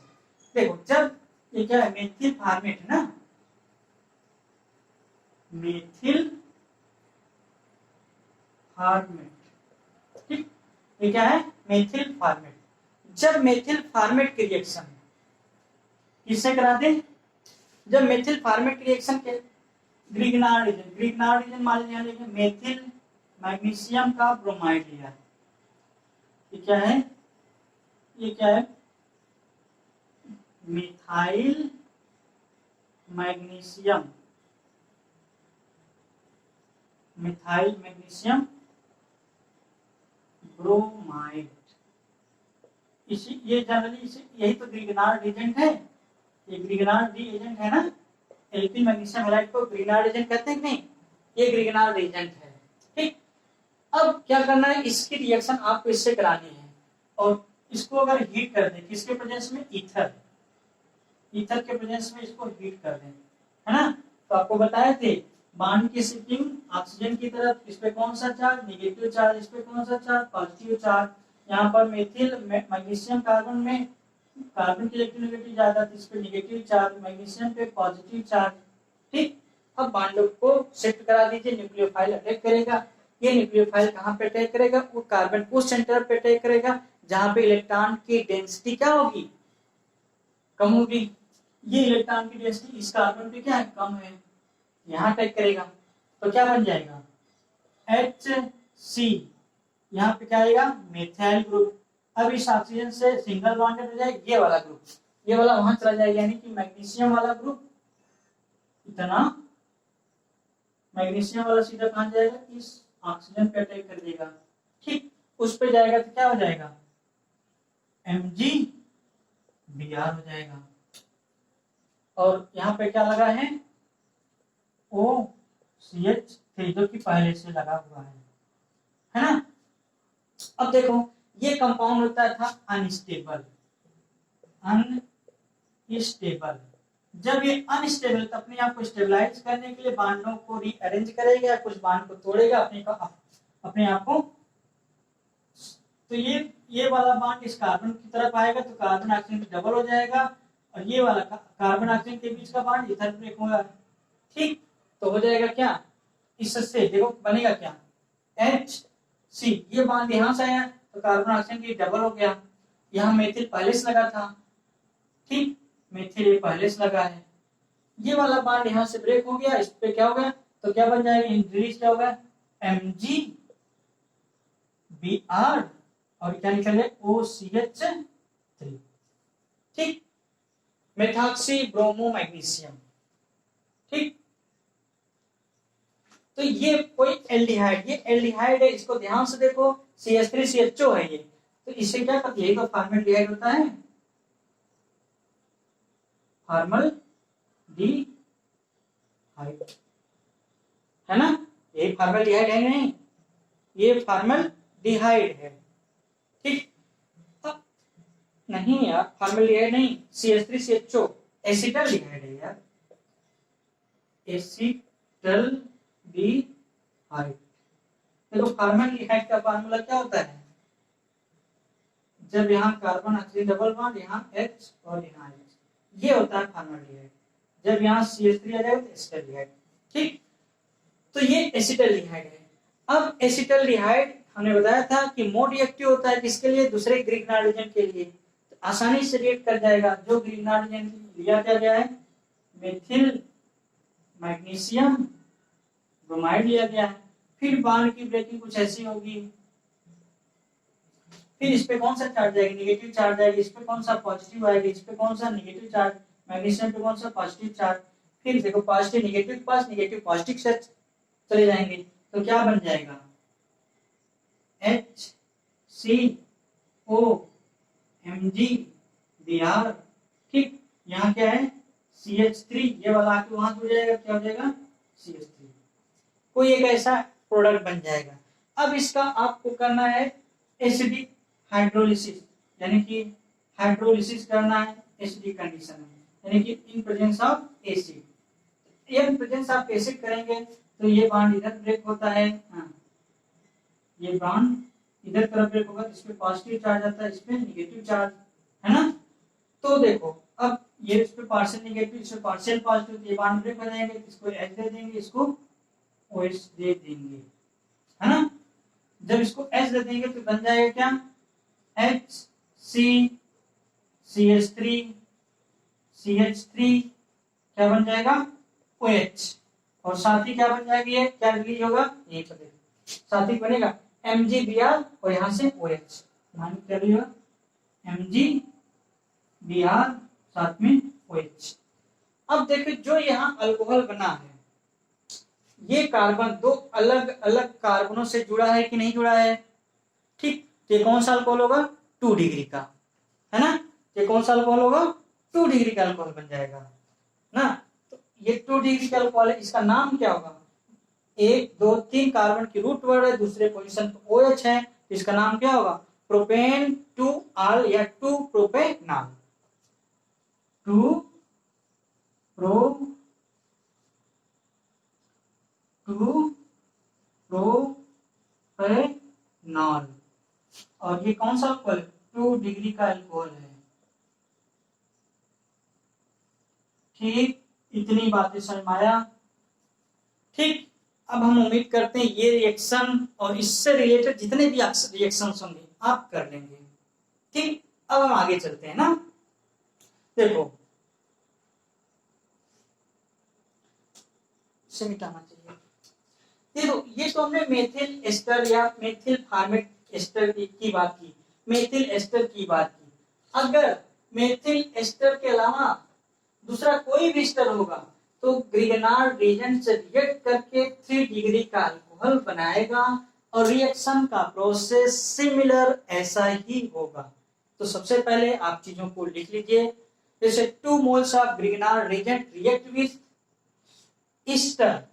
देखो जब ये क्या है, मेथिल फार्मेट है ना, मेथिल फार्मेट, ठीक, ये क्या है, मेथिल फार्मेट। जब मेथिल फार्मेट की रिएक्शन किससे कराते हैं, जब मेथिल फार्मेट की रिएक्शन के ग्रिग्नार्ड रीजन मान लीजिए, मेथिल मैग्नीशियम का ब्रोमाइड लिया, ये क्या है, ये क्या है, methyl magnesium, methyl magnesium bromide. इसी ये जनरली यही तो ग्रिग्नार्ड रीजेंट है, ये ग्रिग्नार्ड रीजेंट है ना, एल्किल मैग्नीशियम हैलाइड को ग्रिग्नार्ड एजेंट कहते हैं कि नहीं, ये ग्रिग्नार्ड एजेंट है, ठीक। अब क्या करना है, इसकी रिएक्शन आपको इससे करानी है और इसको अगर हीट कर दें, किसके प्रेजेंस में, ईथर, ईथर के प्रेजेंस में इसको हीट कर दें, है ना। तो आपको बताए थे बॉन्ड की शिफ्टिंग ऑक्सीजन की तरफ, इस पे कौन सा चार्ज, नेगेटिव चार्ज, इस पे कौन सा चार्ज, पॉजिटिव चार्ज। यहाँ पर मेथिल मैग्नीशियम कार्बन में कार्बन की इलेक्ट्रोनेगेटिव ज्यादा, इस पे नेगेटिव चार्ज, मैग्नीशियम पे पॉजिटिव चार्ज, ठीक। अब बॉन्ड को शिफ्ट करा दीजिए, न्यूक्लियोफाइल अटैक करेगा, ये न्यूक्लियोफाइल कहाँ पे अटैक करेगा, वो कार्बन उस सेंटर पे अटैक करेगा जहां पे इलेक्ट्रॉन की डेंसिटी क्या होगी, कम होगी। ये इलेक्ट्रॉन की डेंसिटी इस कार्बन पे क्या है, कम है, यहाँ अटैक करेगा तो क्या बन जाएगा HC, यहाँ पे क्या आएगा, मेथाइल ग्रुप। अब इस ऑक्सीजन से सिंगल बॉन्डेड हो जाएगा ये वाला ग्रुप, ये वाला वहां चला जाएगा, यानी कि मैग्नीशियम वाला ग्रुप, इतना मैग्नीशियम वाला सीधा कहां जाएगा, इस ऑक्सीजन पे अटैक कर देगा, ठीक। उस पे जाएगा तो क्या हो जाएगा, MgBr हो जाएगा। और यहाँ पे क्या लगा है, OCH3 जो कि पहले से लगा हुआ है ना। अब देखो ये कंपाउंड होता था अनस्टेबल, अनस्टेबल। जब ये अनस्टेबल तो अपने आप को स्टेबलाइज करने के लिए बांडों को रीअरेंज करेगा, कुछ बांड को तोड़ेगा अपने आप को। तो ये वाला बांड इस कार्बन की तरफ आएगा तो कार्बन ऑक्सीजन डबल हो जाएगा, और ये वाला कार्बन ऑक्सीजन के बीच का बांड इथर ब्रेक होगा, ठीक। तो हो जाएगा क्या, इससे देखो बनेगा क्या, HC, ये बांड यहां से आया तो कार्बन ऑक्सीजन की डबल हो गया, यहाँ मेथिल पहले से लगा था, ठीक, मेथिल ये पहले से लगा है, ये वाला बांड यहाँ से ब्रेक हो गया, इस पे क्या हो गया, तो क्या बन जाएगा, इंक्रीज क्या होगा, MgBr और क्या निकल जाए, OCH3, ठीक, मेथॉक्सी ब्रोमो मैग्नीशियम, ठीक। तो ये कोई एल्डिहाइड, ये एल्डिहाइड है, इसको ध्यान से देखो, CH3CHO है ये, तो इससे क्या करती है, यही तो फॉर्मल्डिहाइड होता है, फॉर्मल्डिहाइड है ना, ये फॉर्मल्डिहाइड है नहीं, ये फॉर्मल्डिहाइड है, ठीक। नहीं यार फॉर्मल्डिहाइड नहीं, CH3CHO एसिटल्डिहाइड है यार, एसिटल्डिहाइड। देखो फॉर्मल्डिहाइड का फार्मूला क्या होता है, जब यहाँ कार्बन ऑक्सीजन डबल बॉन्ड, यहाँ H और यहाँ H, ये होता है फॉर्मल्डिहाइड। जब यहाँ CH3 आ जाए तो एसिटल्डिहाइड, ठीक। तो ये एसिटल्डिहाइड है। अब एसिटल्डिहाइड हमने बताया था कि मोर रिएक्टिव होता है, किसके लिए, दूसरे ग्रिग्नार्ड एजेंट के लिए, तो आसानी से रिएक्ट कर जाएगा। जो ग्रिग्नार्ड एजेंट लिया क्या गया है, मेथिल मैग्नीशियम ब्रोमाइड लिया गया है, फिर बॉन्ड की ब्रेकिंग कुछ ऐसी होगी, फिर इस पे कौन सा चार्ज आएगा, नेगेटिव चार्ज आएगा, इस पे कौन सा पॉजिटिव आएगा, इस पे कौन सा नेगेटिव चार्ज, मैग्नीशियम पे कौन सा पॉजिटिव चार्ज, फिर देखो पॉजिटिव नेगेटिव पास, नेगेटिव पॉजिटिव से चले जाएंगे, तो क्या बन जाएगा, HCOMgBr। ठीक, यहाँ क्या है CH3, ये वाला आके वहां जुड़ जाएगा, क्या हो जाएगा CH3, कोई एक ऐसा प्रोडक्ट बन जाएगा। अब इसका आपको करना है एसिडिक हाइड्रोलिसिस, यानी कि हाइड्रोलिसिस करना है एसिडिक कंडीशन में, यानी कि in presence of acid. In presence of acid करेंगे तो ये बॉन्ड इधर ब्रेक होता है, हाँ, ये बॉन्ड इधर तरफ ब्रेक होगा, इस पे पॉजिटिव चार्ज आता है, इस पे नेगेटिव चार्ज, है ना। तो देखो अब ये इस पे पार्शियल नेगेटिव, इस पे पार्शियल पॉजिटिव, ये बॉन्ड ब्रेक हो जाएंगे, इसको H दे देंगे, इसको OH दे देंगे, है ना। जब इसको H दे देंगे तो बन जाएगा क्या HCCH3 CH3 क्या बन जाएगा OH, और साथ ही क्या बन जाएगी, ये क्या रिलीज होगा, यही पर देखो साथ ही बनेगा MgBr और यहां से OH, मान क्या लिया MgBr साथ में OH। अब देखिए जो यहाँ अल्कोहल बना है, ये कार्बन दो अलग अलग कार्बनों से जुड़ा है कि नहीं जुड़ा है, ठीक, ये कौन सा अल्कोहल होगा 2 डिग्री का, है ना, ये कौन सा अल्कोहल होगा 2 डिग्री का अल्कोहल बन जाएगा ना। तो ये 2 डिग्री का अल्कोहल है, इसका नाम क्या होगा, 1 2 3 कार्बन की रूट वर्ड है, दूसरे पोजीशन पे OH है, इसका नाम क्या होगा प्रोपेन 2 आल या 2 प्रोपेनॉल, 2 प्रोपेनॉल। और ये कौन सा अल्कोहल 2 डिग्री का अल्कोहल है, ठीक, इतनी बातें समझ में आया, ठीक। अब हम उम्मीद करते हैं ये रिएक्शन और इससे रिलेटेड जितने भी रिएक्शंस होंगे आप कर लेंगे, ठीक। अब हम आगे चलते हैं ना, देखो इसे मिटाना चाहिए। देखो ये तो हमने मेथिल एस्टर या मेथिल फॉर्मेट एस्टर की बात की, मेथिल एस्टर की बात की। अगर मेथिल एस्टर के अलावा दूसरा कोई भी एस्टर होगा तो ग्रिगनार्ड रिएजेंट से रिएक्ट करके 3 डिग्री का अल्कोहल बनाएगा और रिएक्शन का प्रोसेस सिमिलर ऐसा ही होगा। तो सबसे पहले आप चीजों को लिख लीजिए, जैसे 2 moles of Grignard reagent react with Easter,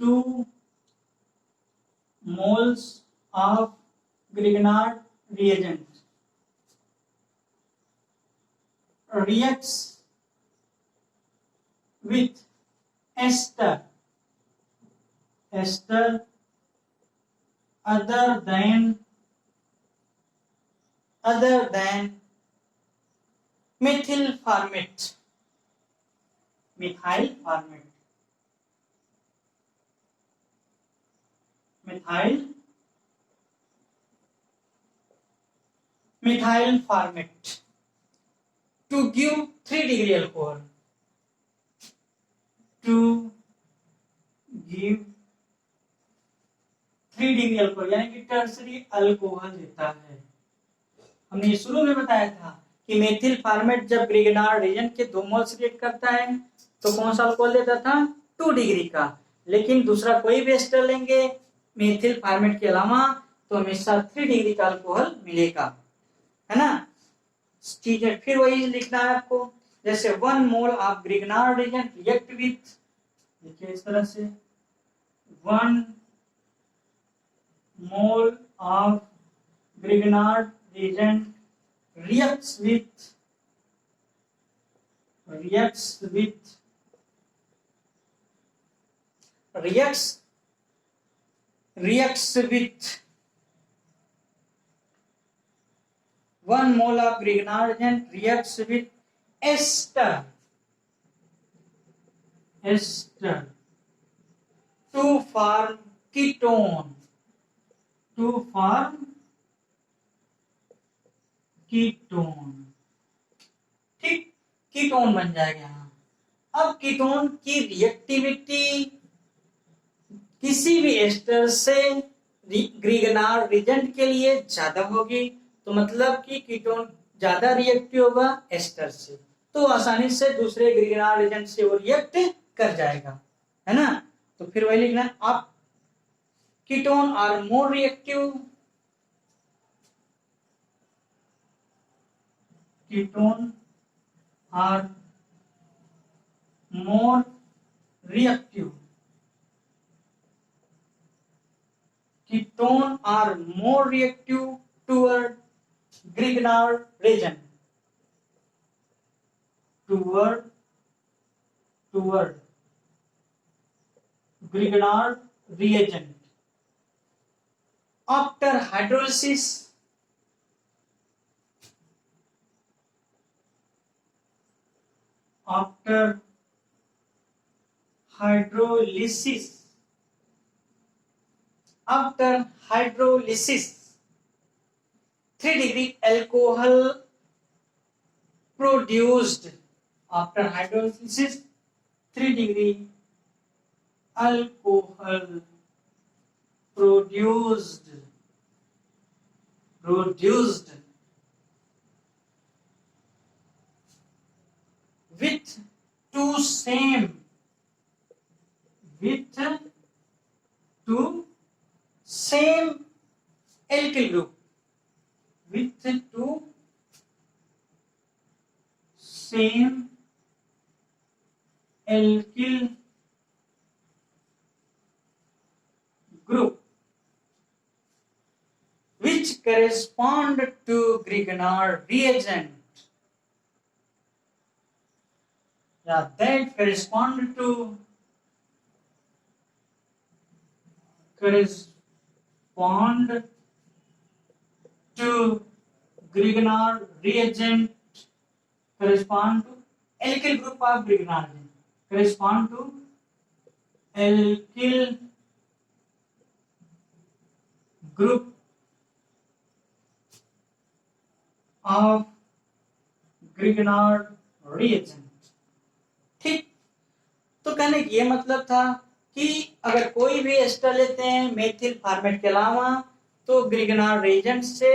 2 moles of Grignard reagent reacts with ester other than methyl formate, methyl formate to give 3 degree alcohol, to give 3 degree alcohol, यानी कि टर्सरी अल्कोहल देता है। हमने ये शुरू में बताया था कि मेथिल फॉर्मेट जब ग्रिगनार्ड रिएजेंट के 2 मोल्स रिएक्ट करता है तो कौन सा अल्कोहल देता था 2 डिग्री का, लेकिन दूसरा कोई भी एस्टर लेंगे मेथिल फॉर्मेट के अलावा तो हमेशा 3 डिग्री का अल्कोहल मिलेगा, है ना। चीजें फिर वही लिखना है आपको, जैसे 1 mole of Grignard reagent react with, देखिए इस तरह से 1 mole of Grignard reagent reacts with 1 mole of Grignard reagent reacts with ester to form ketone, ठीक, कीटोन बन जाएगा यहाँ। अब कीटोन की रिएक्टिविटी किसी भी एस्टर से ग्रिगनार्ड रिएजेंट के लिए ज्यादा होगी, तो मतलब कि कीटोन ज्यादा रिएक्टिव होगा एस्टर से, तो आसानी से दूसरे ग्रिगनार्ड रिएजेंट से वो रिएक्ट कर जाएगा, है ना। तो फिर वही लिखना, आप ketone are more reactive, ketone are more reactive, ketone are more reactive toward Grignard region, toward Grignard reagent. After hydrolysis, after hydrolysis 3-degree alcohol produced, after hydrolysis 3-degree alcohol produced with two same alkyl group, with two same alkyl group which correspond to Grignard reagent. That correspond to Grignard reagent, correspond to alkyl group of Grignard reagent, correspond to alkyl group of Grignard reagent. ठीक, तो कहने ये मतलब था कि अगर कोई भी एस्टर लेते हैं मेथिल फॉर्मेट के अलावा तो ग्रिगनार्ड रिएजेंट से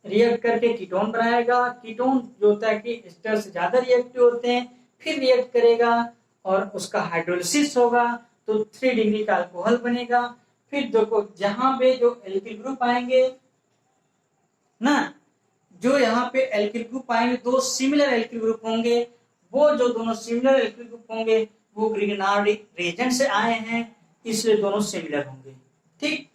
रिएक्ट करके कीटोन बनाएगा। कीटोन जो होता है कि एस्टर से ज्यादा रिएक्टिव होते हैं, फिर रिएक्ट करेगा और उसका हाइड्रोलिसिस होगा तो 3 डिग्री का अल्कोहल बनेगा। फिर देखो जहां पे जो एल्किल ग्रुप आएंगे ना, जो यहाँ पे एल्किल ग्रुप आएंगे, दो सिमिलर एल्किल ग्रुप होंगे, वो जो दोनों सिमिलर एल्किल ग्रुप होंगे वो ग्रिगनार्ड रिएजेंट से आए हैं, इसलिए दोनों सिमिलर होंगे। ठीक,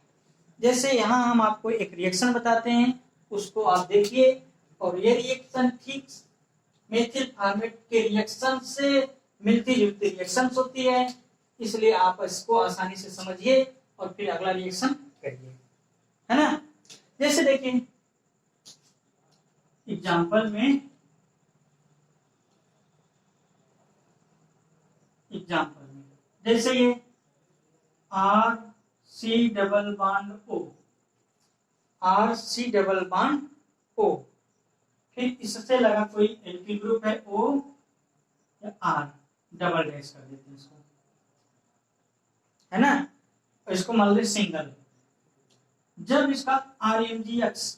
जैसे यहाँ हम आपको एक रिएक्शन बताते हैं, उसको आप देखिए, और ये रिएक्शन ठीक मेथिल फॉर्मेट के रिएक्शन से मिलती जुलती रिएक्शन होती है, इसलिए आप इसको आसानी से समझिए और फिर अगला रिएक्शन करिए, है ना। जैसे देखिए एग्जाम्पल में, जैसे ये RC डबल बॉन्ड O, फिर इससे लगा कोई एल्किल ग्रुप है O या R, डबल डैश कर देते हैं इसको, है ना, और इसको मान लीजिए सिंगल। जब इसका RMGX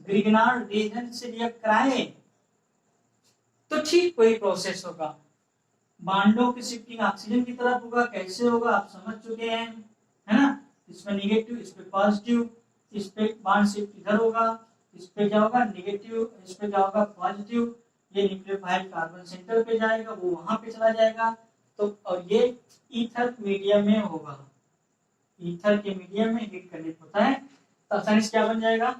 ग्रिगनार्ड रिएजेंट से रिएक्ट कराए तो ठीक वही प्रोसेस होगा, बांडों की शिफ्टिंग ऑक्सीजन की तरफ होगा। कैसे होगा आप समझ चुके हैं, है ना। इसमें निगेटिव, इस पे पॉजिटिव, इस पे बॉन्ड शिफ्ट इधर होगा, इस पे क्या होगा निगेटिव, इस पे क्या होगा पॉजिटिव, ये न्यूक्लियोफाइल कार्बन सेंटर पे जाएगा, वो वहां पे चला जाएगा। तो और ये ईथर मीडियम में होगा, ईथर के मीडियम में हीट कंडक्ट होता है, तो आसानी से क्या बन जाएगा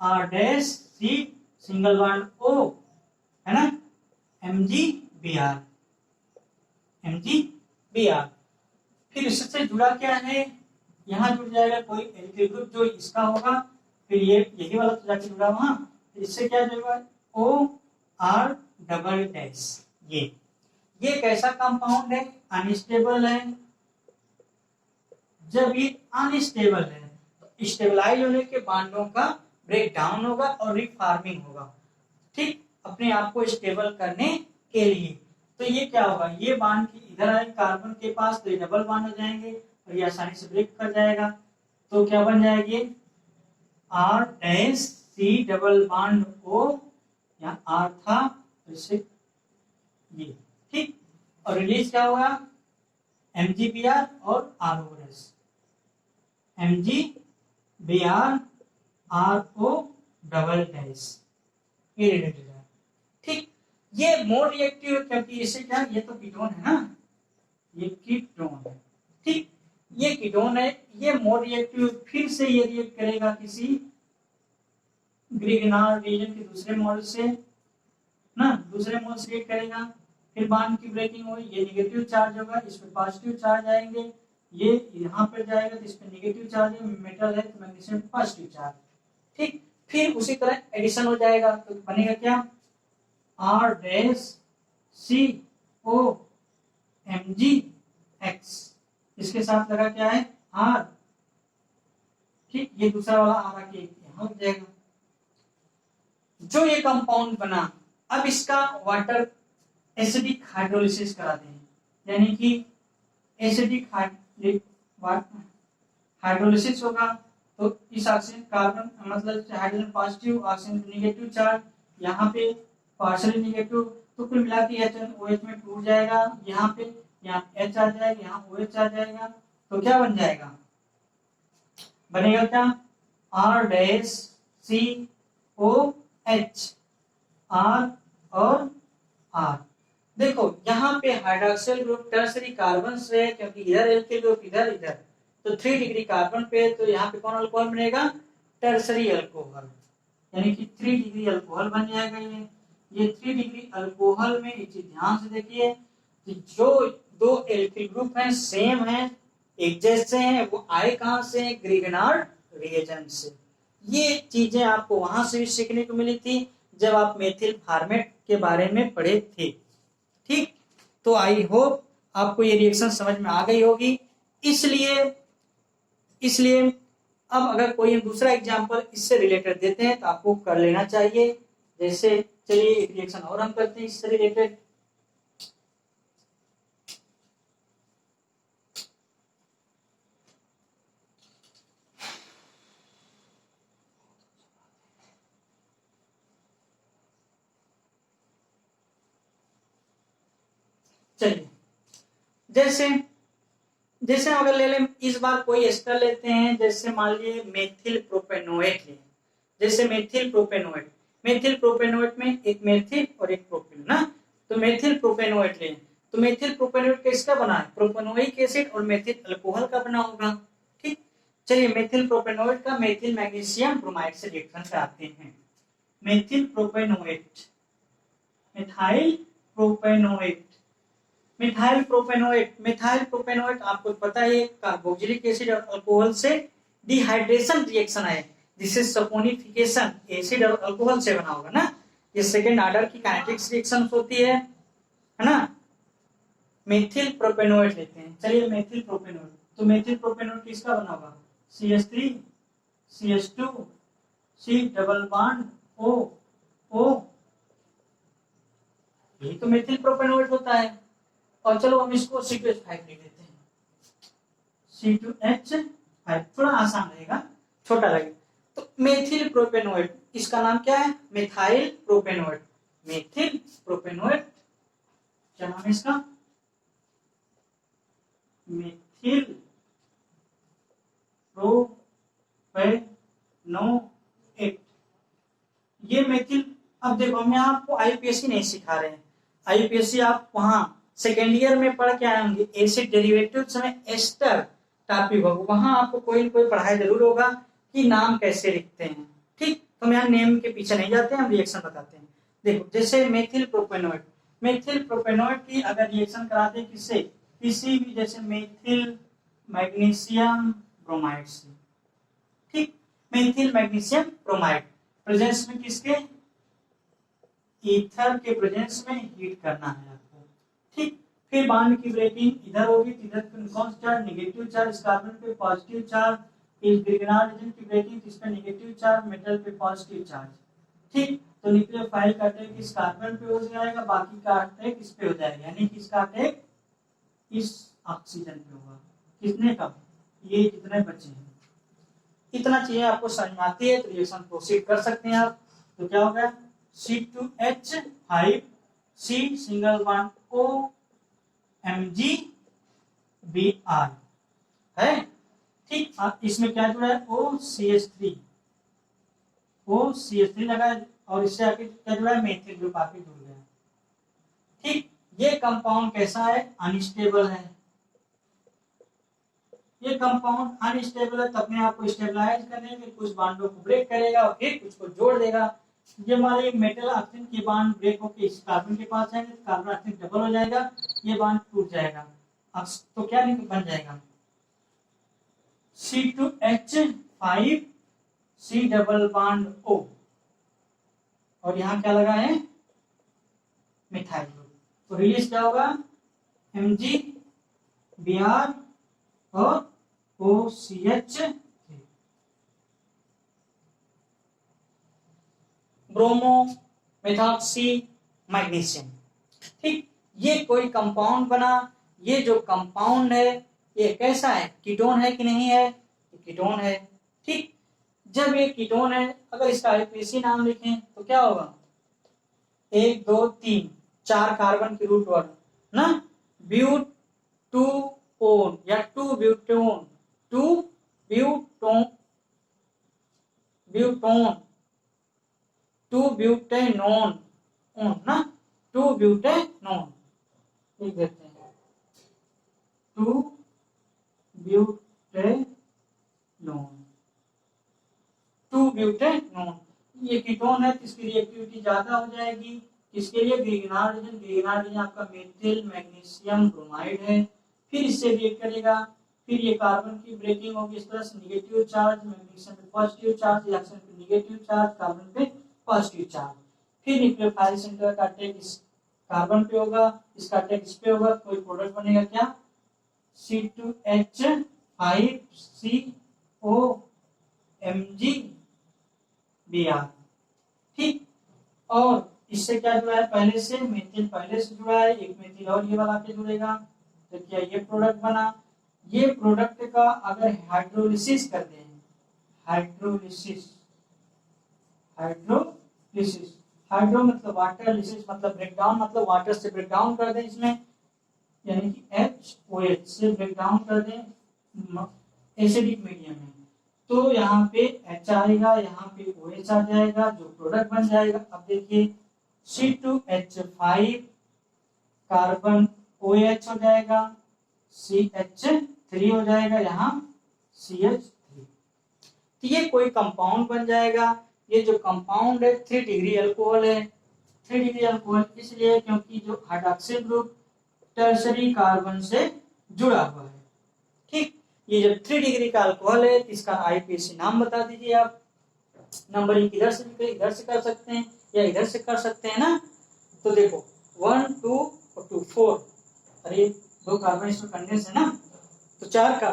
R' सिंगल बॉन्ड O, है ना, MgBr। फिर इससे जुड़ा क्या है, यहाँ जुड़ जाएगा कोई एल्किल ग्रुप जो इसका होगा, फिर ये यही वाला तो जाके जुड़ा वहां, इससे क्या जुड़ेगा OR डबल डैश। ये कैसा कंपाउंड है, अनस्टेबल है। जब ये अनस्टेबल है तो स्टेबलाइज होने के बांडों का ब्रेक डाउन होगा और रिफॉर्मिंग होगा, ठीक, अपने आप को स्टेबल करने के लिए। तो ये क्या होगा, ये बांड की इधर आए कार्बन के पास तो ये डबल बांड हो जाएंगे और ये आसानी से ब्रेक कर जाएगा। तो क्या बन जाएगी R' डबल बांड O, या R था इससे ये, ठीक, और रिलीज क्या होगा MgBr और ROS, MgBr RO double dash, ये रिलेटेड है। ठीक, ये मोर रिएक्टिव है क्योंकि इससे क्या, ये तो कीटोन है ना, ये कीटोन है। ठीक, ये कीटोन है, ये मोर रिएक्टिव, फिर से ये रिएक्ट करेगा किसी ग्रिगनार्ड रीजन के दूसरे मोल से ना, दूसरे मोल से रिएक्ट करेगा, फिर बांड की ब्रेकिंग हुई, ये नेगेटिव चार्ज होगा, इस पे पॉजिटिव चार्ज आएंगे, ये यहाँ पर जाएगा तो इस पे नेगेटिव चार्ज है, मेटल है तो मैग्नीशियम पॉजिटिव चार्ज। ठीक, फिर उसी तरह एडिशन हो जाएगा तो बनेगा क्या, R डैश CO MgX, इसके साथ लगा क्या है R। ठीक, ये दूसरा वाला R आके यहाँ लग जाएगा। जो ये कंपाउंड बना, अब इसका वाटर एसिडिक हाइड्रोलिसिस करा दें, यानी कि एसिडिक हाइड्रोलिसिस होगा तो इस ऑक्सीजन कार्बन मतलब hydrogen positive, oxygen negative charge, यहाँ पे पार्शियली नेगेटिव, तो कुल मिला के HNOH में टूट जाएगा, यहाँ पे यहाँ H आ जाएगा, यहाँ OH आ जाएगा, तो क्या बन जाएगा, बनेगा क्या R डैश COH, R और R। देखो यहाँ पे हाइड्रोक्सिल ग्रुप टर्सरी कार्बन से है क्योंकि इधर एल्किल ग्रुप इधर इधर, तो 3 डिग्री कार्बन पे, तो यहाँ पे कौन अल्कोहल बनेगा, टर्सरी अल्कोहल, यानी कि 3 डिग्री अल्कोहल बन जाएगा। ये 3 डिग्री अल्कोहल में एक चीज ध्यान से देखिए कि जो दो एल्किल ग्रुप हैं सेम हैं, एक जैसे हैं, वो आए कहां से, ग्रिगनार्ड रिएजेंट से। ये चीजें आपको वहां से भी सीखने को मिली थी जब आप मेथिल फॉर्मेट के बारे में पढ़े थे। ठीक, तो आई होप आपको ये रिएक्शन समझ में आ गई होगी। इसलिए अब अगर कोई हम दूसरा एग्जांपल इससे रिलेटेड देते हैं तो आपको कर लेना चाहिए। जैसे चलिए एक रिएक्शन और हम करते हैं इससे रिलेटेड। चलिए जैसे अगर ले लें, इस बार कोई एस्टर लेते हैं, जैसे मान लीजिए मेथिल प्रोपेनोएट लें, जैसे मेथिल प्रोपेनोएट में एक मेथिल और एक प्रोपिल ना, तो मेथिल प्रोपेनोएट लें, तो मेथिल प्रोपेनोएट किसका बना है, प्रोपेनोइक एसिड और मेथिल अल्कोहल का बना होगा। ठीक, चलिए मेथिल प्रोपेनोएट का मेथिल मैग्नीशियम ब्रोमाइड से रिएक्शन कराते हैं। मेथिल प्रोपेनोएट, मिथाइल प्रोपेनोएट आपको पता है कार्बोक्सिलिक एसिड और अल्कोहल से डिहाइड्रेशन रिएक्शन है, जिससे सपोनिफिकेशन एसिड और अल्कोहल से बना होगा ना। ये सेकेंड ऑर्डर की काइनेटिक्स रिएक्शन होती है ना। मेथिल प्रोपेनोएट लेते हैं, चलिए मेथिल प्रोपेनोएट, तो मेथिल प्रोपेनोएट किसका बना होगा, CH3 CH2 C double bond O, यही तो मेथिल प्रोपेनोएट होता है। और चलो हम इसको C2H5 लिख देते हैं, C2H5 थोड़ा आसान रहेगा, छोटा लगेगा। तो मेथिल प्रोपेनोएट, इसका नाम क्या है, मिथाइल प्रोपेनोएट। मेथिल प्रोपेनोएट क्या नाम है इसका, मेथिल प्रोपेनोएट। ये मेथिल, अब देखो हम यहाँ आपको IUPAC नहीं सिखा रहे हैं, IUPAC आप वहां सेकेंड ईयर में पढ़ के आए होंगे, एसिड डेरिवेटिव्स में एस्टर टॉपिक होगा, वहां आपको कोई न कोई पढ़ाई जरूर होगा कि नाम कैसे लिखते हैं। ठीक, तो हम यहाँ नेम के पीछे नहीं जाते हैं, हम रिएक्शन बताते हैं। देखो जैसे मेथिल प्रोपेनोएट की अगर रिएक्शन कराते हैं किससे, किसी भी जैसे मेथिल मैग्नीशियम ब्रोमाइड से। ठीक, मेथिल मैग्नीशियम ब्रोमाइड प्रेजेंस में किसके, ईथर के प्रेजेंस में हीट करना है आपको। ठीक, फिर बांड की ब्रेकिंग इधर होगी, इधर कौन सा चार्ज, नेगेटिव चार्ज, इस कार्बन पे पॉजिटिव चार्ज, इस ग्रिगनार्ड रीजन की ब्रेकिंग, इस पे नेगेटिव चार्ज, मेटल पे पॉजिटिव चार्ज। ठीक, तो न्यूक्लियोफाइल का अटैक इस कार्बन पे हो जाएगा, बाकी का अटैक इस पे हो जाएगा, यानी कि इसका अटैक इस ऑक्सीजन पे होगा। कितने का, ये जितने बचे हैं, इतना चीजें आपको समझ में आती है तो रिएक्शन प्रोसीड कर सकते हैं आप। तो क्या होगा, C2H5 C single bond O, Mg Br है। ठीक, इसमें क्या जुड़ा है, OCH3 लगा है और इससे आके क्या जुड़ा है, मेथिल ग्रुप आके जुड़ गया। ठीक, ये कंपाउंड कैसा है, अनस्टेबल है। ये कंपाउंड अनस्टेबल है तो अपने आप को स्टेबलाइज करने में कुछ बांडों को ब्रेक करेगा और फिर कुछ को जोड़ देगा। ये हमारे मेटल ऑक्सीजन के बांड ब्रेक होकर इस कार्बन के पास जाएंगे तो कार्बन ऑक्सीजन डबल हो जाएगा, ये बांड टूट जाएगा। अब तो क्या बन जाएगा, C2H5 C double bond O और यहाँ क्या लगा है, मिथाइल ग्रुप। तो रिलीज क्या होगा, MgBr और OCH3। Bromo methoxy magnesium. ठीक, ये कोई कंपाउंड बना। ये जो कंपाउंड है ये कैसा है, कीटोन है कि नहीं है, कीटोन है। ठीक, जब ये कीटोन है, अगर इसका आईपीसी नाम लिखें तो क्या होगा, 1 2 3 4 कार्बन की रूट वर्ड ना, ब्यूटोन या 2 ब्यूटोन, 2 ब्यूटोन, 2 ब्यूटेनोन ना, 2 ब्यूटेनोन लिख देते हैं, 2 ब्यूटेनोन, 2 ब्यूटेनोन। ये कीटोन है तो इसकी रिएक्टिविटी ज्यादा हो जाएगी। किसके लिए, ग्रिगनार्ड रीजन। ग्रिगनार्ड रीजन आपका मेथिल मैग्नीशियम ब्रोमाइड है, फिर इससे रिएक्ट करेगा, फिर ये कार्बन की ब्रेकिंग होगी इस तरह से, निगेटिव चार्ज मैग्नीशियम पे पॉजिटिव चार्ज, रिएक्शन पे निगेटिव चार्ज, कार्बन पे पॉजिटिव चार्ज, फिर न्यूक्लियोफाइल सेंटर का अटैक इस कार्बन पे होगा, इसका अटैक इस पे होगा, कोई प्रोडक्ट बनेगा क्या, C2H5COMgBr। ठीक, और इससे क्या जुड़ा है, पहले से मेथिल पहले से जुड़ा है, एक मेथिल और ये वाला के जुड़ेगा तो क्या ये प्रोडक्ट बना। ये प्रोडक्ट का अगर हाइड्रोलिसिस कर दें, हाइड्रोलिसिस, हाइड्रो मतलब वाटर, लिसिस मतलब ब्रेकडाउन, मतलब वाटर से ब्रेकडाउन कर दें इसमें, यानी कि HOH से ब्रेकडाउन कर दें एसिडिक मीडियम में, तो यहाँ पे H आएगा, यहाँ पे OH आ जाएगा, जो प्रोडक्ट बन जाएगा। अब देखिए C2H5 कार्बन OH हो जाएगा, CH3 हो जाएगा, यहाँ CH3। तो ये कोई कंपाउंड बन जाएगा। ये जो कंपाउंड है 3 डिग्री अल्कोहल है। 3 डिग्री अल्कोहल इसलिए क्योंकि जो हाइड्रॉक्सिल ग्रुप टर्सरी कार्बन से जुड़ा हुआ है। ठीक, ये जब 3 डिग्री का अल्कोहल है तो इसका आईपीसी नाम बता दीजिए आप। नंबरिंग इधर से इधर से कर सकते हैं या इधर से कर सकते हैं ना। तो देखो 1 2 और 2 4, अरे 2 कार्बन इसमें कंडेंस है ना, तो 4 का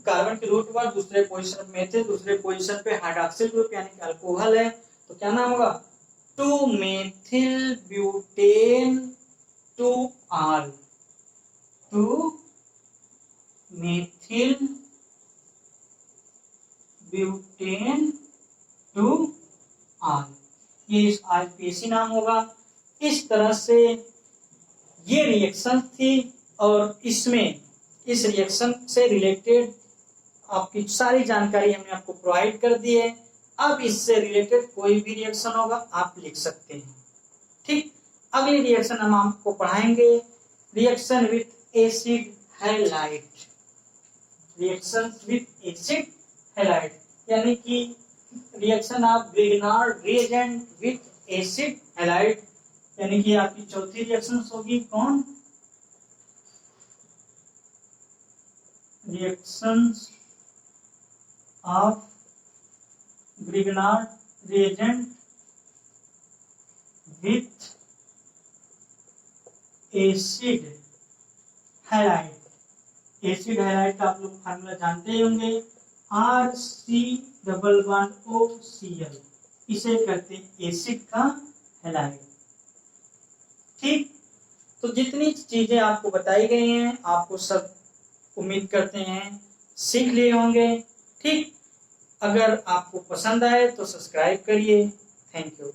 कार्बन की रूट वर्ड दूसरे पोजीशन में थे, दूसरे पोजीशन पे हाइड्रॉक्सिल ग्रुप यानी कि अल्कोहल है, तो क्या नाम होगा, 2 मेथिल ब्यूटेन 2 आल, 2 मेथिल ब्यूटेन 2 आल, ये इस आईपीसी नाम होगा। इस तरह से ये रिएक्शन थी और इसमें इस रिएक्शन से रिलेटेड आपकी सारी जानकारी हमने आपको प्रोवाइड कर दी है। अब इससे रिलेटेड कोई भी रिएक्शन होगा आप लिख सकते हैं। ठीक, अगली रिएक्शन हम आपको पढ़ाएंगे reaction with acid halide. Reaction with acid halide यानी कि reaction of Grignard reagent with acid halide, यानी कि आपकी चौथी रिएक्शन होगी कौन, reactions of Grignard reagent with acid halide. Acid halide का आप लोग फार्मूला जानते ही होंगे, RC≡OCl, इसे कहते हैं एसिड का हैलाइड। ठीक, तो जितनी चीजें आपको बताई गई हैं आपको सब उम्मीद करते हैं सीख लिए होंगे। ठीक, अगर आपको पसंद आए तो सब्सक्राइब करिए। Thank you.